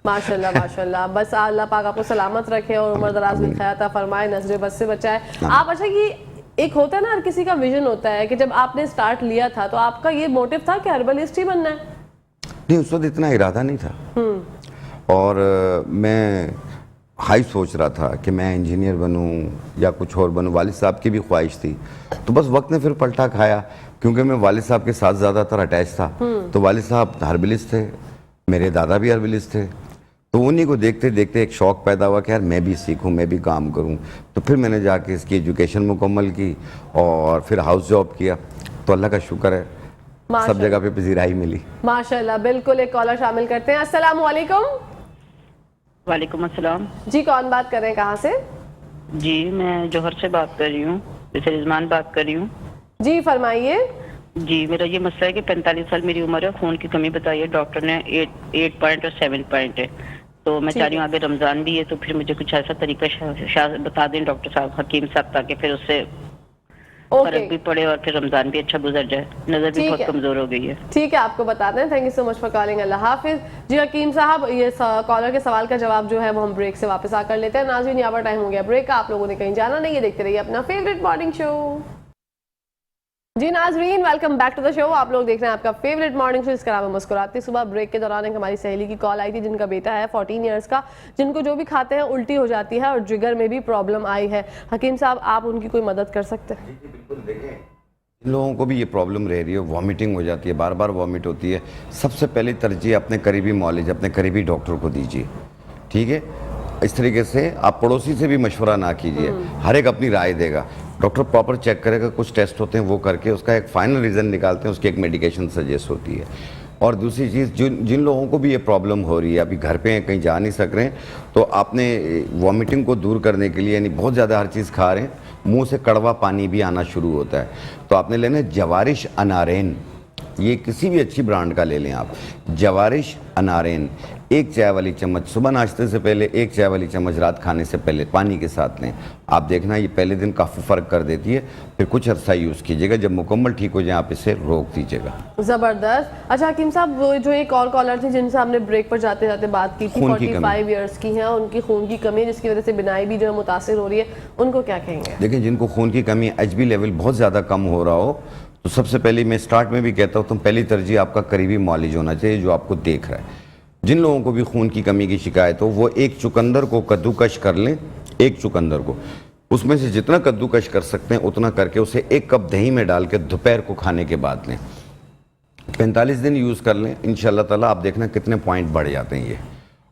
माशाल्लाह माशाल्लाह, बस अल्लाह पाक आपको सलामत रखे और उम्र दराज में खैर फरमाए, नजर बस से बचाए आप। अच्छा, कि एक होता है ना, हर किसी का विजन होता है कि जब आपने स्टार्ट लिया था तो आपका ये मोटिव था कि हर्बलिस्ट ही बनना है? नहीं, उस वक्त इतना इरादा नहीं था और मैं हाई सोच रहा था कि मैं इंजीनियर बनूं या कुछ और बनूं। वालिद साहब की भी ख्वाहिश थी, तो बस वक्त ने फिर पलटा खाया, क्योंकि मैं वालिद साहब के साथ ज़्यादातर अटैच था। तो वालिद साहब हर्बलिस्ट थे, मेरे दादा भी हर्बलिस्ट थे, तो उन्हीं को देखते देखते एक शौक़ पैदा हुआ कि यार मैं भी सीखूं, मैं भी काम करूं। तो फिर मैंने जाके इसकी एजुकेशन मुकम्मल की और फिर हाउस जॉब किया। तो अल्लाह का शुक्र है, सब जगह पे पजीराई मिली। माशाल्लाह। बिल्कुल, एक कॉलर शामिल करते हैं। अस्सलाम वालेकुम। वालेकुम अस्सलाम जी, कौन बात कर रहे हैं, कहाँ से? जी, मैं जौहर से बात कर रही हूँ, जैसे रिजवान बात कर रही हूँ। जी फरमाइए। जी, मेरा ये मसला है कि 45 साल मेरी उम्र है, खून की कमी बताई है डॉक्टर ने, 8 पॉइंट और 7 पॉइंट है। तो मैं चाह रही हूँ आगे रमजान भी है, तो फिर मुझे कुछ ऐसा तरीका बता दें डॉक्टर साहब, हकीम साहब, ताकि फिर उससे फर्क भी पड़े और फिर रमजान भी अच्छा गुजर जाए। नजर भी बहुत कमजोर हो गई है। ठीक है, आपको बताते हैं। Thank you so much for calling. अल्लाह हाफिज। जी हकीम साहब, ये कॉलर के सवाल का जवाब जो है वो हम ब्रेक से वापस आकर लेते हैं। नाज़रीन, यहाँ पर टाइम हो गया ब्रेक का, आप लोगों ने कहीं जाना नहीं है, देखते रहिए अपना फेवरेट मॉर्निंग शो। जी नाजरीन, welcome back to the show. आप लोग देख रहे हैं आपका फेवरेट मॉर्निंग शो, इसका नाम है मुस्कुराती सुबह। ब्रेक के दौरान एक हमारी सहेली की कॉल आई थी, जिनका बेटा है 14 इयर्स का, जिनको जो भी खाते हैं उल्टी हो जाती है और जिगर में भी प्रॉब्लम आई है। हकीम साहब, आप उनकी कोई मदद कर सकते हैं? जी बिल्कुल। देखें, इन लोगों को भी ये प्रॉब्लम रह रही है, वॉमिटिंग हो जाती है, बार बार वॉमिट होती है। सबसे पहले तरजीह अपने करीबी मौलिज, अपने करीबी डॉक्टर को दीजिए, ठीक है। इस तरीके से आप पड़ोसी से भी मशवरा ना कीजिए, हर एक अपनी राय देगा। डॉक्टर प्रॉपर चेक करेगा, कुछ टेस्ट होते हैं वो करके उसका एक फाइनल रीज़न निकालते हैं, उसकी एक मेडिकेशन सजेस्ट होती है। और दूसरी चीज़, जिन लोगों को भी ये प्रॉब्लम हो रही है, अभी घर पे हैं, कहीं जा नहीं सक रहे हैं, तो आपने वॉमिटिंग को दूर करने के लिए, यानी बहुत ज़्यादा हर चीज़ खा रहे हैं, मुंह से कड़वा पानी भी आना शुरू होता है, तो आपने लेना है जवारिश अनारेन। ये किसी भी अच्छी ब्रांड का ले लें आप, जवारिश अनारेन। 1 चाय वाली चम्मच सुबह नाश्ते से पहले, 1 चाय वाली चम्मच रात खाने से पहले पानी के साथ लें। आप देखना ये पहले दिन काफ़ी फ़र्क कर देती है, फिर कुछ अर्सा यूज़ कीजिएगा, जब मुकम्मल ठीक हो जाए आप इसे रोक दीजिएगा। ज़बरदस्त। अच्छा हकीम साहब, वो जो एक और कॉलर थी जिनसे हमने ब्रेक पर जाते जाते बात की थी, 45 इयर्स की हैं, उनकी खून की कमी जिसकी वजह से बिनाई भी जो है मुतासिर हो रही है, उनको क्या कहेंगे? देखिए, जिनको खून की कमी, HB लेवल बहुत ज़्यादा कम हो रहा हो, तो सबसे पहले मैं स्टार्ट में भी कहता हूँ, तो पहली तरजीह आपका करीबी मौलिज होना चाहिए जो आपको देख रहा है। जिन लोगों को भी खून की कमी की शिकायत हो, वो एक चुकंदर को कद्दूकश कर लें, एक चुकंदर को, उसमें से जितना कद्दूकश कर सकते हैं उतना करके उसे 1 कप दही में डाल के दोपहर को खाने के बाद लें। 45 दिन यूज़ कर लें, इंशाल्लाह ताला आप देखना कितने पॉइंट बढ़ जाते हैं ये।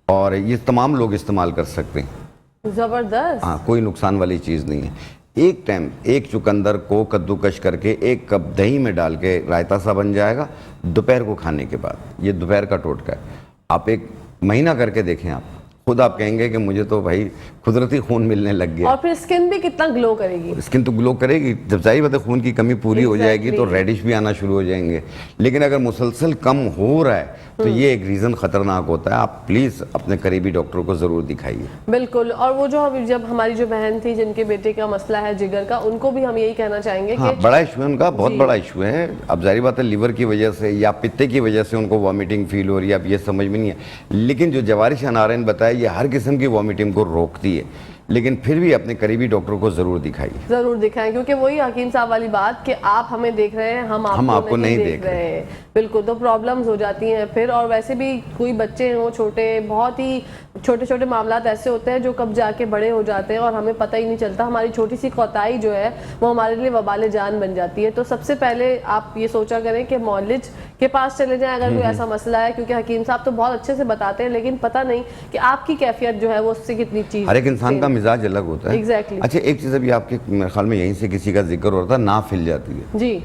और ये तमाम लोग इस्तेमाल कर सकते हैं। ज़बरदस्त। हाँ, कोई नुकसान वाली चीज़ नहीं है। एक टाइम 1 चुकंदर को कद्दूकश करके 1 कप दही में डाल के रायता सा बन जाएगा दोपहर को खाने के बाद। ये दोपहर का टोटका है, आप 1 महीना करके देखें, आप खुद आप कहेंगे कि मुझे तो भाई कुदरती खून मिलने लग गया। और फिर स्किन भी कितना ग्लो करेगी। स्किन तो ग्लो करेगी, जब जाहिर बात है खून की कमी पूरी हो जाएगी तो रेडिश भी आना शुरू हो जाएंगे। लेकिन अगर मुसलसल कम हो रहा है तो ये एक रीज़न ख़तरनाक होता है। आप प्लीज़ अपने करीबी डॉक्टर को ज़रूर दिखाइए। बिल्कुल। और वो जो जब हमारी जो बहन थी जिनके बेटे का मसला है जिगर का, उनको भी हम यही कहना चाहेंगे हाँ, कि बड़ा इशू है उनका, बहुत बड़ा इशू है। अब जाहिर बात है लीवर की वजह से या पित्ते की वजह से उनको वॉमिटिंग फील हो रही है, अब ये समझ में नहीं है। लेकिन जो जवारिश अनारेन बताया, ये हर किस्म की वॉमिटिंग को रोकती है, लेकिन फिर भी अपने करीबी डॉक्टर को जरूर दिखाइए। जरूर दिखाएं, क्योंकि वही हकीम साहब वाली बात कि आप हमें देख रहे हैं, हम आपको नहीं देख रहे हैं। बिल्कुल, तो प्रॉब्लम्स हो जाती हैं फिर। और वैसे भी कोई बच्चे हों छोटे, बहुत ही छोटे छोटे मामलात ऐसे होते हैं जो कब जाके बड़े हो जाते हैं और हमें पता ही नहीं चलता। हमारी छोटी सी कोताही जो है वो हमारे लिए वबाले जान बन जाती है। तो सबसे पहले आप ये सोचा करें कि मौलिज के पास चले जाएं अगर कोई ऐसा मसला है, क्योंकि हकीम साहब तो बहुत अच्छे से बताते हैं, लेकिन पता नहीं कि आपकी कैफियत जो है वो उससे कितनी चीज। हर एक इंसान का मिजाज अलग होता है। Exactly. अच्छा, एक चीज़ अभी आपके मेरे ख्याल में यहीं से किसी का जिक्र हो रहा था, नाफ हिल जाती है। जी,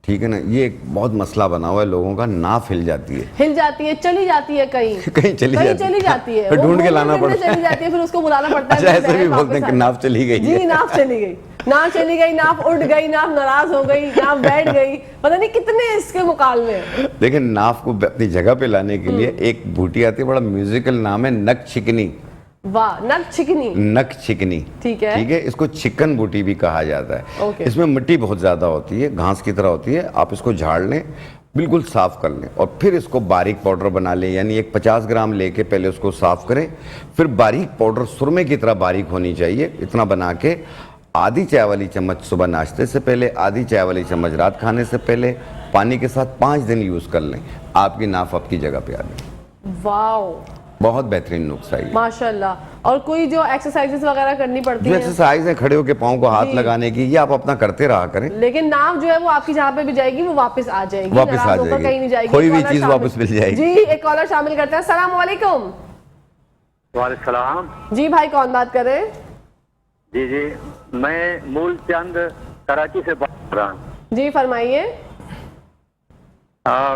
ठीक है ना, ये एक बहुत मसला बना हुआ है लोगों का, नाफ हिल जाती है। हिल जाती है, चली जाती है कहीं कहीं चली जाती है, फिर वो ढूंढ के घूमने लाना फिरने पड़ता है। चली जाती है, फिर उसको बुलाना पड़ता है। अच्छा, ऐसे भी वापस बोलते हैं कि आ नाफ चली गई जी, है। नाफ चली गई, नाफ चली गई, नाफ उड़ गई, नाफ नाराज हो गई, नाफ बैठ गई, पता नहीं कितने इसके मुकालमे हैं। लेकिन नाफ को अपनी जगह पे लाने के लिए एक बूटी आती है, बड़ा म्यूजिकल नाम है, नक छिकनी। वाह, नक छिकनी। नक छिकनी, ठीक है। ठीक है, इसको चिकन बूटी भी कहा जाता है। ओके। इसमें मिट्टी बहुत ज्यादा होती है, घास की तरह होती है। आप इसको झाड़ लें, बिल्कुल साफ कर लें और फिर इसको बारीक पाउडर बना लें। यानी एक 50 ग्राम लेके पहले उसको साफ करें, फिर बारीक पाउडर सुरमे की तरह बारीक होनी चाहिए, इतना बना के आधी चाय वाली चम्मच सुबह नाश्ते से पहले, आधी चाय वाली चम्मच रात खाने से पहले पानी के साथ 5 दिन यूज कर लें, आपकी नाफ आपकी जगह पे आ गई। वाओ, बहुत बेहतरीन नुस्खा है। माशाल्लाह। और कोई जो एक्सरसाइजेस वगैरह करनी पड़ती जो है, एक्सरसाइज है खड़े होकर पाँव को हाथ लगाने की, ये आप अपना करते रहा करें, लेकिन नाव जो है वो आपकी जहाँ पे भी जाएगी वो वापस आ जाएगी, वापस आ नाराज होकर जाएगी। कहीं नहीं जाएगी। कोई भी कॉलर चीज शामिल- वापस मिल जाएगी। जी, एक कॉलर शामिल करते हैं। सलाम वालेकुम। वालेकुम सलाम। जी भाई, कौन बात कर रहे हैं? जी जी, मैं मूलचंद कराची से बात कर रहा हूँ। जी फरमाइए।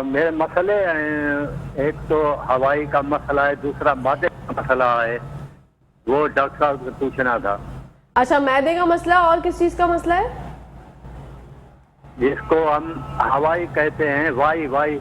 मेरे मसले हैं, एक तो हवाई का मसला है, दूसरा मादे का मसला है, वो डॉक्टर साहब से पूछना था। अच्छा, मैदे का मसला और किस चीज का मसला है? जिसको हम हवाई कहते हैं, वाई वाई।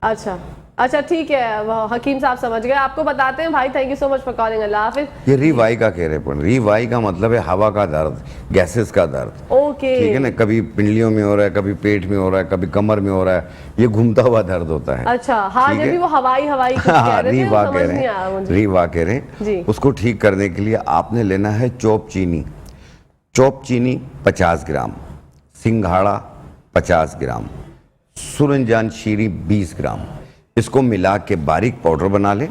अच्छा अच्छा, ठीक है, वो हकीम साहब समझ गए। आपको बताते हैं भाई। Thank you so much for calling. अल्लाह हाफिज। ये रीवाई का कह रहे हैं, रीवाई का मतलब है हवा का दर्द, गैसेस का दर्द। ओके, ठीक है ना, कभी पिंडलियों में हो रहा है, कभी पेट में हो रहा है, कभी कमर में हो रहा है, ये घूमता हुआ दर्द होता है। अच्छा, हाँ, ठीक जब है? भी वो हवाई हवाई कुछ हाँ, कह रहे थे, रीवा वो कह समझ रहे नहीं आया हैं, मुझे। रीवा कह रहे जी। हैं। उसको ठीक करने के लिए आपने लेना है चौप चीनी। चौप चीनी 50 ग्राम, सिंघाड़ा 50 ग्राम, सुरंजान शीरी 20 ग्राम, इसको मिला के बारीक पाउडर बना लें।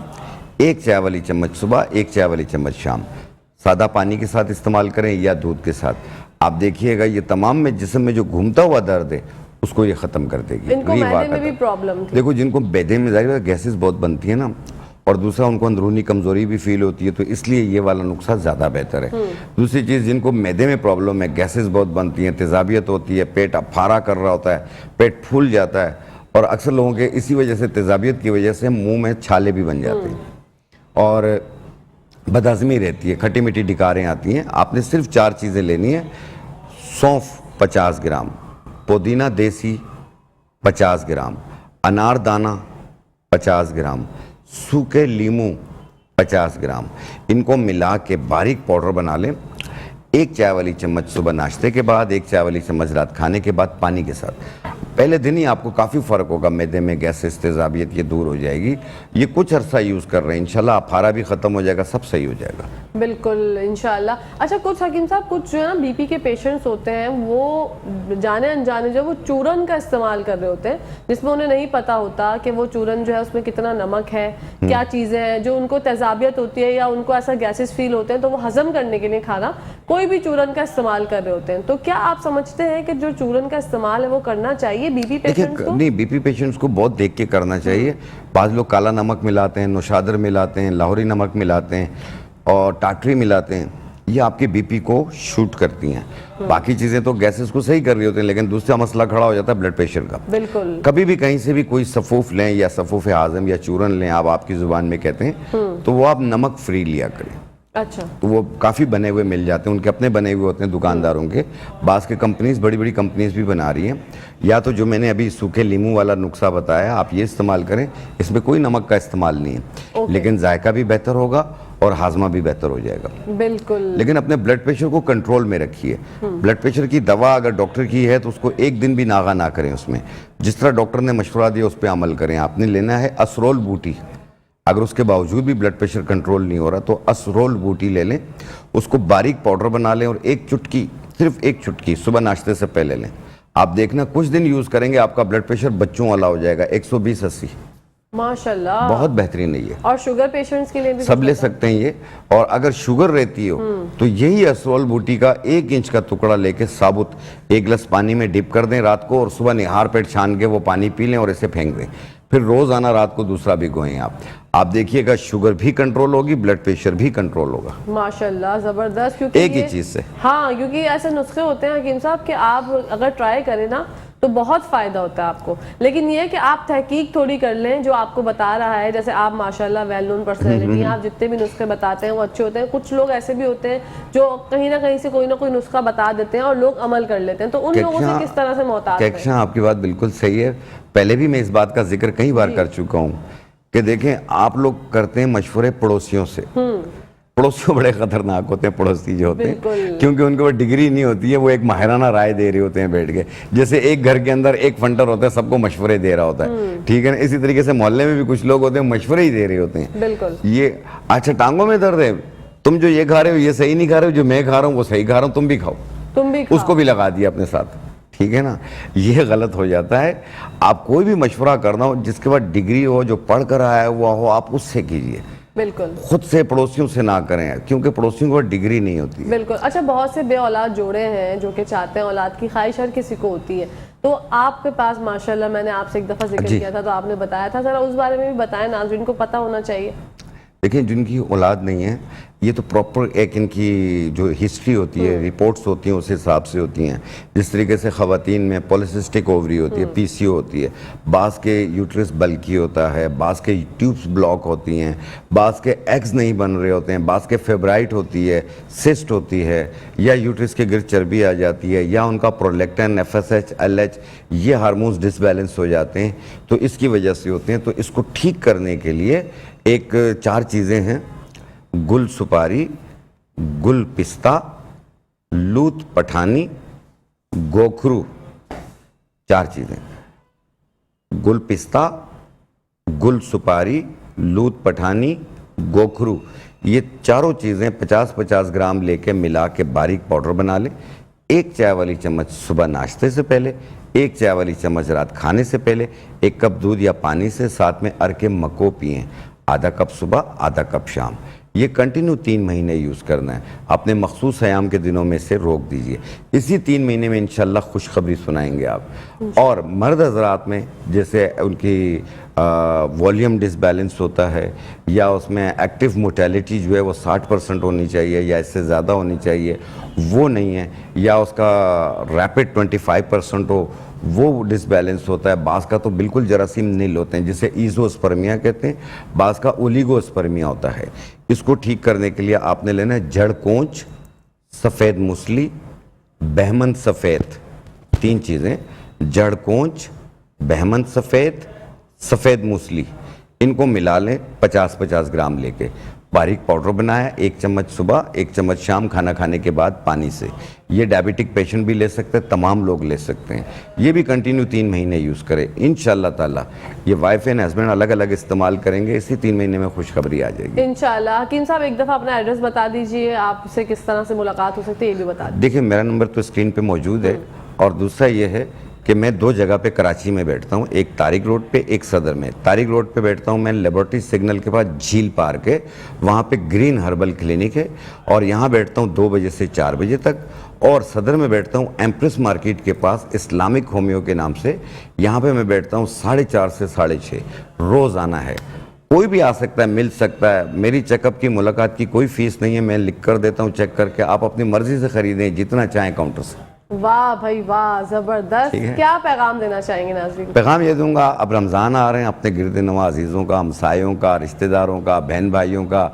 1 चाय वाली चम्मच सुबह, 1 चाय वाली चम्मच शाम, सादा पानी के साथ इस्तेमाल करें या दूध के साथ। आप देखिएगा ये तमाम में जिस्म में जो घूमता हुआ दर्द है उसको ये खत्म कर देगी। इनको रीवा मैदे का में भी दर्द। प्रॉब्लम थी। देखो, जिनको मैदे में जाहिर है गैसेस बहुत बनती है ना, और दूसरा उनको अंदरूनी कमजोरी भी फील होती है, तो इसलिए ये वाला नुस्खा ज़्यादा बेहतर है। दूसरी चीज़, जिनको मैदे में प्रॉब्लम है, गैसेस बहुत बनती हैं, तेजाबियत होती है, पेट अफारा कर रहा होता है, पेट फूल जाता है, और अक्सर लोगों के इसी वजह से, तेजाबियत की वजह से मुंह में छाले भी बन जाते हैं और बदहज़मी रहती है, खट्टी मीठी डिकारें आती हैं। आपने सिर्फ 4 चीज़ें लेनी है। सौंफ 50 ग्राम, पुदीना देसी 50 ग्राम, अनारदाना 50 ग्राम, सूखे लीमू 50 ग्राम, इनको मिला के बारीक पाउडर बना लें। 1 चाय वाली चम्मच सुबह नाश्ते के बाद, 1 चाय वाली चम्मच रात खाने के बाद पानी के साथ। पहले दिन ही आपको काफ़ी फ़र्क होगा, मैदे में गैसेस, तेजाबियत ये दूर हो जाएगी। ये कुछ अरसा यूज़ कर रहे हैं, इंशाल्लाह अफारा भी ख़त्म हो जाएगा, सब सही हो जाएगा। बिल्कुल, इंशाल्लाह। अच्छा, कुछ हकीम साहब, कुछ जो है ना बीपी के पेशेंट्स होते हैं, वो जाने अनजाने जो वो चूरन का इस्तेमाल कर रहे होते हैं, जिसमें उन्हें नहीं पता होता कि वो चूरन जो है उसमें कितना नमक है, क्या चीज़ें हैं, जो उनको तेजाबियत होती है या उनको ऐसा गैसेस फील होते हैं, तो वो हजम करने के लिए खाना कोई भी चूरन का इस्तेमाल कर रहे होते हैं। तो क्या आप समझते हैं कि जो चूरन का इस्तेमाल है वो करना चाहिए बीपी पेशेंट्स को? नहीं, बीपी पेशेंट्स को बहुत देख के करना चाहिए। बाज़ लोग काला नमक मिलाते हैं, नौशादर मिलाते हैं, लाहौरी नमक मिलाते हैं और टाटरी मिलाते हैं, ये आपके बीपी को शूट करती हैं। बाकी चीज़ें तो गैसेस को सही कर रही होती हैं, लेकिन दूसरा मसला खड़ा हो जाता है ब्लड प्रेशर का। बिल्कुल। कभी भी कहीं से भी कोई सफ़ूफ लें या सफ़ूफ आज़म या चूरन लें, आप आपकी ज़ुबान में कहते हैं, तो वो आप नमक फ्री लिया करें। अच्छा, तो वो काफ़ी बने हुए मिल जाते हैं, उनके अपने बने हुए होते हैं दुकानदारों के। बास के कंपनीज, बड़ी बड़ी कंपनीज भी बना रही हैं। या तो जो मैंने अभी सूखे लीमू वाला नुस्खा बताया, आप ये इस्तेमाल करें, इसमें कोई नमक का इस्तेमाल नहीं है, लेकिन जायका भी बेहतर होगा और हाजमा भी बेहतर हो जाएगा। बिल्कुल। लेकिन अपने ब्लड प्रेशर को कंट्रोल में रखिए। ब्लड प्रेशर की दवा अगर डॉक्टर की है तो उसको एक दिन भी नागा ना करें, उसमें जिस तरह डॉक्टर ने मशवरा दिया उस पर अमल करें। आपने लेना है असरोल बूटी। अगर उसके बावजूद भी ब्लड प्रेशर कंट्रोल नहीं हो रहा तो असरोल बूटी ले लें, उसको बारीक पाउडर बना लें और 1 चुटकी, सिर्फ 1 चुटकी सुबह नाश्ते से पहले लें। आप देखना कुछ दिन यूज करेंगे आपका ब्लड प्रेशर बच्चों वाला हो जाएगा 120/80। माशाल्लाह। बहुत बेहतरीन है ये। और शुगर पेशेंट्स के लिए भी सब ले सकते हैं ये। और अगर शुगर रहती हो तो यही असरोल बूटी का 1 इंच का टुकड़ा लेके साबुत 1 गिलास पानी में डिप कर दें रात को, और सुबह निहार पेट छान के वो पानी पी लें और इसे फेंक दें। फिर रोजाना रात को दूसरा भिगोएं आप देखिएगा शुगर भी कंट्रोल होगी, ब्लड प्रेशर भी कंट्रोल होगा। माशाल्लाह, जबरदस्त। क्योंकि एक ही चीज से। हाँ, क्योंकि ऐसे नुस्खे होते हैं हकीम साहब कि आप अगर ट्राई करें ना तो बहुत फायदा होता है आपको, लेकिन ये है कि आप तहकीक थोड़ी कर लें जो आपको बता रहा है। जैसे आप माशाल्लाह वेल नोन पर्सनैलिटी, आप जितने भी नुस्खे बताते हैं वो अच्छे होते हैं। कुछ लोग ऐसे भी होते हैं जो कहीं ना कहीं से कोई ना कोई नुस्खा बता देते हैं और लोग अमल कर लेते हैं, तो उन लोगों से किस तरह से मोहतात हैं? कहकशां, आपकी बात बिल्कुल सही है। पहले भी मैं इस बात का जिक्र कई बार कर चुका हूँ कि देखें, आप लोग करते हैं मशवरे पड़ोसियों से। पड़ोसियों बड़े खतरनाक होते हैं पड़ोसी जो होते हैं, क्योंकि उनके पास डिग्री नहीं होती है, वो एक माहिराना राय दे रहे होते हैं बैठ के। जैसे एक घर के अंदर एक फंटर होता है, सबको मशवरे दे रहा होता है, ठीक है ना। इसी तरीके से मोहल्ले में भी कुछ लोग होते हैं मशवरे ही दे रहे होते हैं। बिल्कुल। ये अच्छा, टांगों में दर्द है, तुम जो ये खा रहे हो ये सही नहीं खा रहे हो, जो मैं खा रहा हूँ वो सही खा रहा हूँ, तुम भी खाओ, उसको भी लगा दिया अपने साथ, ठीक है ना। ये गलत हो जाता है। आप कोई भी मशवरा करना हो जिसके बाद डिग्री हो, जो पढ़ कर आया हुआ हो, आप उससे कीजिए। बिल्कुल। खुद से, पड़ोसियों से ना करें, क्योंकि पड़ोसियों को डिग्री नहीं होती है। बिल्कुल। अच्छा, बहुत से बे औलाद जोड़े हैं जो कि चाहते हैं, औलाद की ख्वाहिश हर किसी को होती है, तो आपके पास माशाल्लाह, मैंने आपसे एक दफ़ा जिक्र किया था तो आपने बताया था, जरा उस बारे में भी बताएं, नाज़रीन को पता होना चाहिए। देखिए, जिनकी औलाद नहीं है, ये तो प्रॉपर एक इनकी जो हिस्ट्री होती है, रिपोर्ट्स होती हैं, उस हिसाब से होती हैं। जिस तरीके से ख़वातीन में पॉलिसिस्टिक ओवरी होती है, पीसीओ होती है, बाज़ के यूट्रस बल्की होता है, बाज़ के ट्यूब्स ब्लॉक होती हैं, बाज़ के एग्स नहीं बन रहे होते हैं, बाज़ के फेब्राइट होती है, सिस्ट होती है, या यूट्रस के गिर्द चर्बी आ जाती है, या उनका प्रोलैक्टिन, FSH, LH ये हार्मोन्स डिसबैलेंस हो जाते हैं, तो इसकी वजह से होते हैं। तो इसको ठीक करने के लिए एक 4 चीज़ें हैं: गुल सुपारी, गुल पिस्ता, लूत पठानी, गोखरू। 4 चीज़ें: गुल पिस्ता, गुल सुपारी, लूत पठानी, गोखरू। ये चारों चीज़ें 50-50 ग्राम लेके मिला के बारीक पाउडर बना लें। 1 चाय वाली चम्मच सुबह नाश्ते से पहले, 1 चाय वाली चम्मच रात खाने से पहले, 1 कप दूध या पानी से साथ में अरक मको पिएं। आधा कप सुबह, आधा कप शाम। ये कंटिन्यू 3 महीने यूज़ करना है। अपने मखसूस अयाम के दिनों में से रोक दीजिए। इसी 3 महीने में इंशाल्लाह खुशखबरी सुनाएंगे आप। और मर्द हजरात में जैसे उनकी वॉल्यूम डिसबैलेंस होता है, या उसमें एक्टिव मोटेलिटी जो है वो 60% होनी चाहिए या इससे ज़्यादा होनी चाहिए, वो नहीं है, या उसका रैपिड 25% हो, वो डिसबैलेंस होता है। बाज़ का तो बिल्कुल जरासीम नील होते हैं, जिसे ईजोस्पर्मिया कहते हैं, बाज़ का ओलिगोस्पर्मिया होता है। इसको ठीक करने के लिए आपने लेना है जड़ कोंच, सफ़ेद मूसली, बहमन सफ़ेद। 3 चीज़ें: जड़ कोंच, बहमन सफ़ेद, सफ़ेद मूसली। इनको मिला लें 50-50 ग्राम लेके, बारीक पाउडर बनाया। 1 चम्मच सुबह, 1 चम्मच शाम खाना खाने के बाद पानी से। ये डायबिटिक पेशेंट भी ले सकते हैं, तमाम लोग ले सकते हैं। ये भी कंटिन्यू 3 महीने यूज़ करें। इंशाल्लाह ताला ये वाइफ एंड हस्बैंड अलग अलग इस्तेमाल करेंगे, इसी 3 महीने में खुशखबरी आ जाएगी इंशाल्लाह। हकीम साहब, एक दफ़ा अपना एड्रेस बता दीजिए, आपसे किस तरह से मुलाकात हो सकती है ये भी बता दीजिए। देखिए, मेरा नंबर तो स्क्रीन पे मौजूद है, और दूसरा ये है कि मैं 2 जगह पे कराची में बैठता हूँ, एक तारिक रोड पे, एक सदर में। तारिक रोड पे बैठता हूँ मैं लेबोरेटरी सिग्नल के पास, झील पार्क है, वहाँ पे ग्रीन हर्बल क्लिनिक है, और यहाँ बैठता हूँ 2 बजे से 4 बजे तक। और सदर में बैठता हूँ एम्प्रेस मार्केट के पास इस्लामिक होम्यो के नाम से, यहाँ पे मैं बैठता हूँ 4:30 से 6:30। रोज़ आना है, कोई भी आ सकता है, मिल सकता है। मेरी चेकअप की, मुलाकात की कोई फीस नहीं है, मैं लिख कर देता हूँ चेक करके, आप अपनी मर्जी से खरीदें जितना चाहें काउंटर से। वाह भाई वाह, जबरदस्त। क्या पैगाम देना चाहेंगे नाज़रीन? पैगाम ये दूंगा, अब रमज़ान आ रहे हैं, अपने गिरद नवा अजीज़ों का, हमसायों का, रिश्तेदारों का, बहन भाइयों का,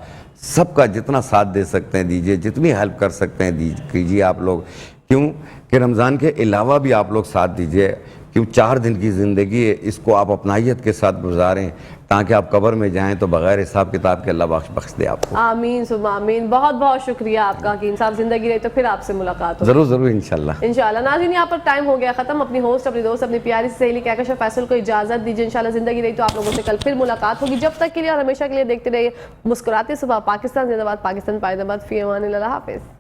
सबका जितना साथ दे सकते हैं दीजिए, जितनी हेल्प कर सकते हैं कीजिए आप लोग। क्यों कि रमज़ान के अलावा भी आप लोग साथ दीजिए, क्यों 4 दिन की ज़िंदगी है, इसको आप अपनाहियत के साथ गुजारें, ताकि आप कब्र में जाएं तो बगैर हिसाब किताब के अल्लाह बख्श दे आपको। आमीन सुम्मा आमीन। बहुत बहुत शुक्रिया आपका हकीम साहब। जिंदगी रही तो फिर आपसे मुलाकात हो। ज़रूर ज़रूर, इंशाल्लाह इंशाल्लाह। नाज़रीन, यहाँ पर टाइम हो गया ख़त्म। अपनी होस्ट, अपनी दोस्त, अपनी प्यारी सहेली कहकशां फैसल को इजाज़त दीजिए। इंशाल्लाह जिंदगी रही तो आप लोगों से कल फिर मुलाकात होगी। जब तक के लिए और हमेशा के लिए देखते रहिए मुस्कुराते सुबह पाकिस्तान जिंदाबाद, पाकिस्तान पायदाबाद। फी अमान अल्लाह, हाफिज़।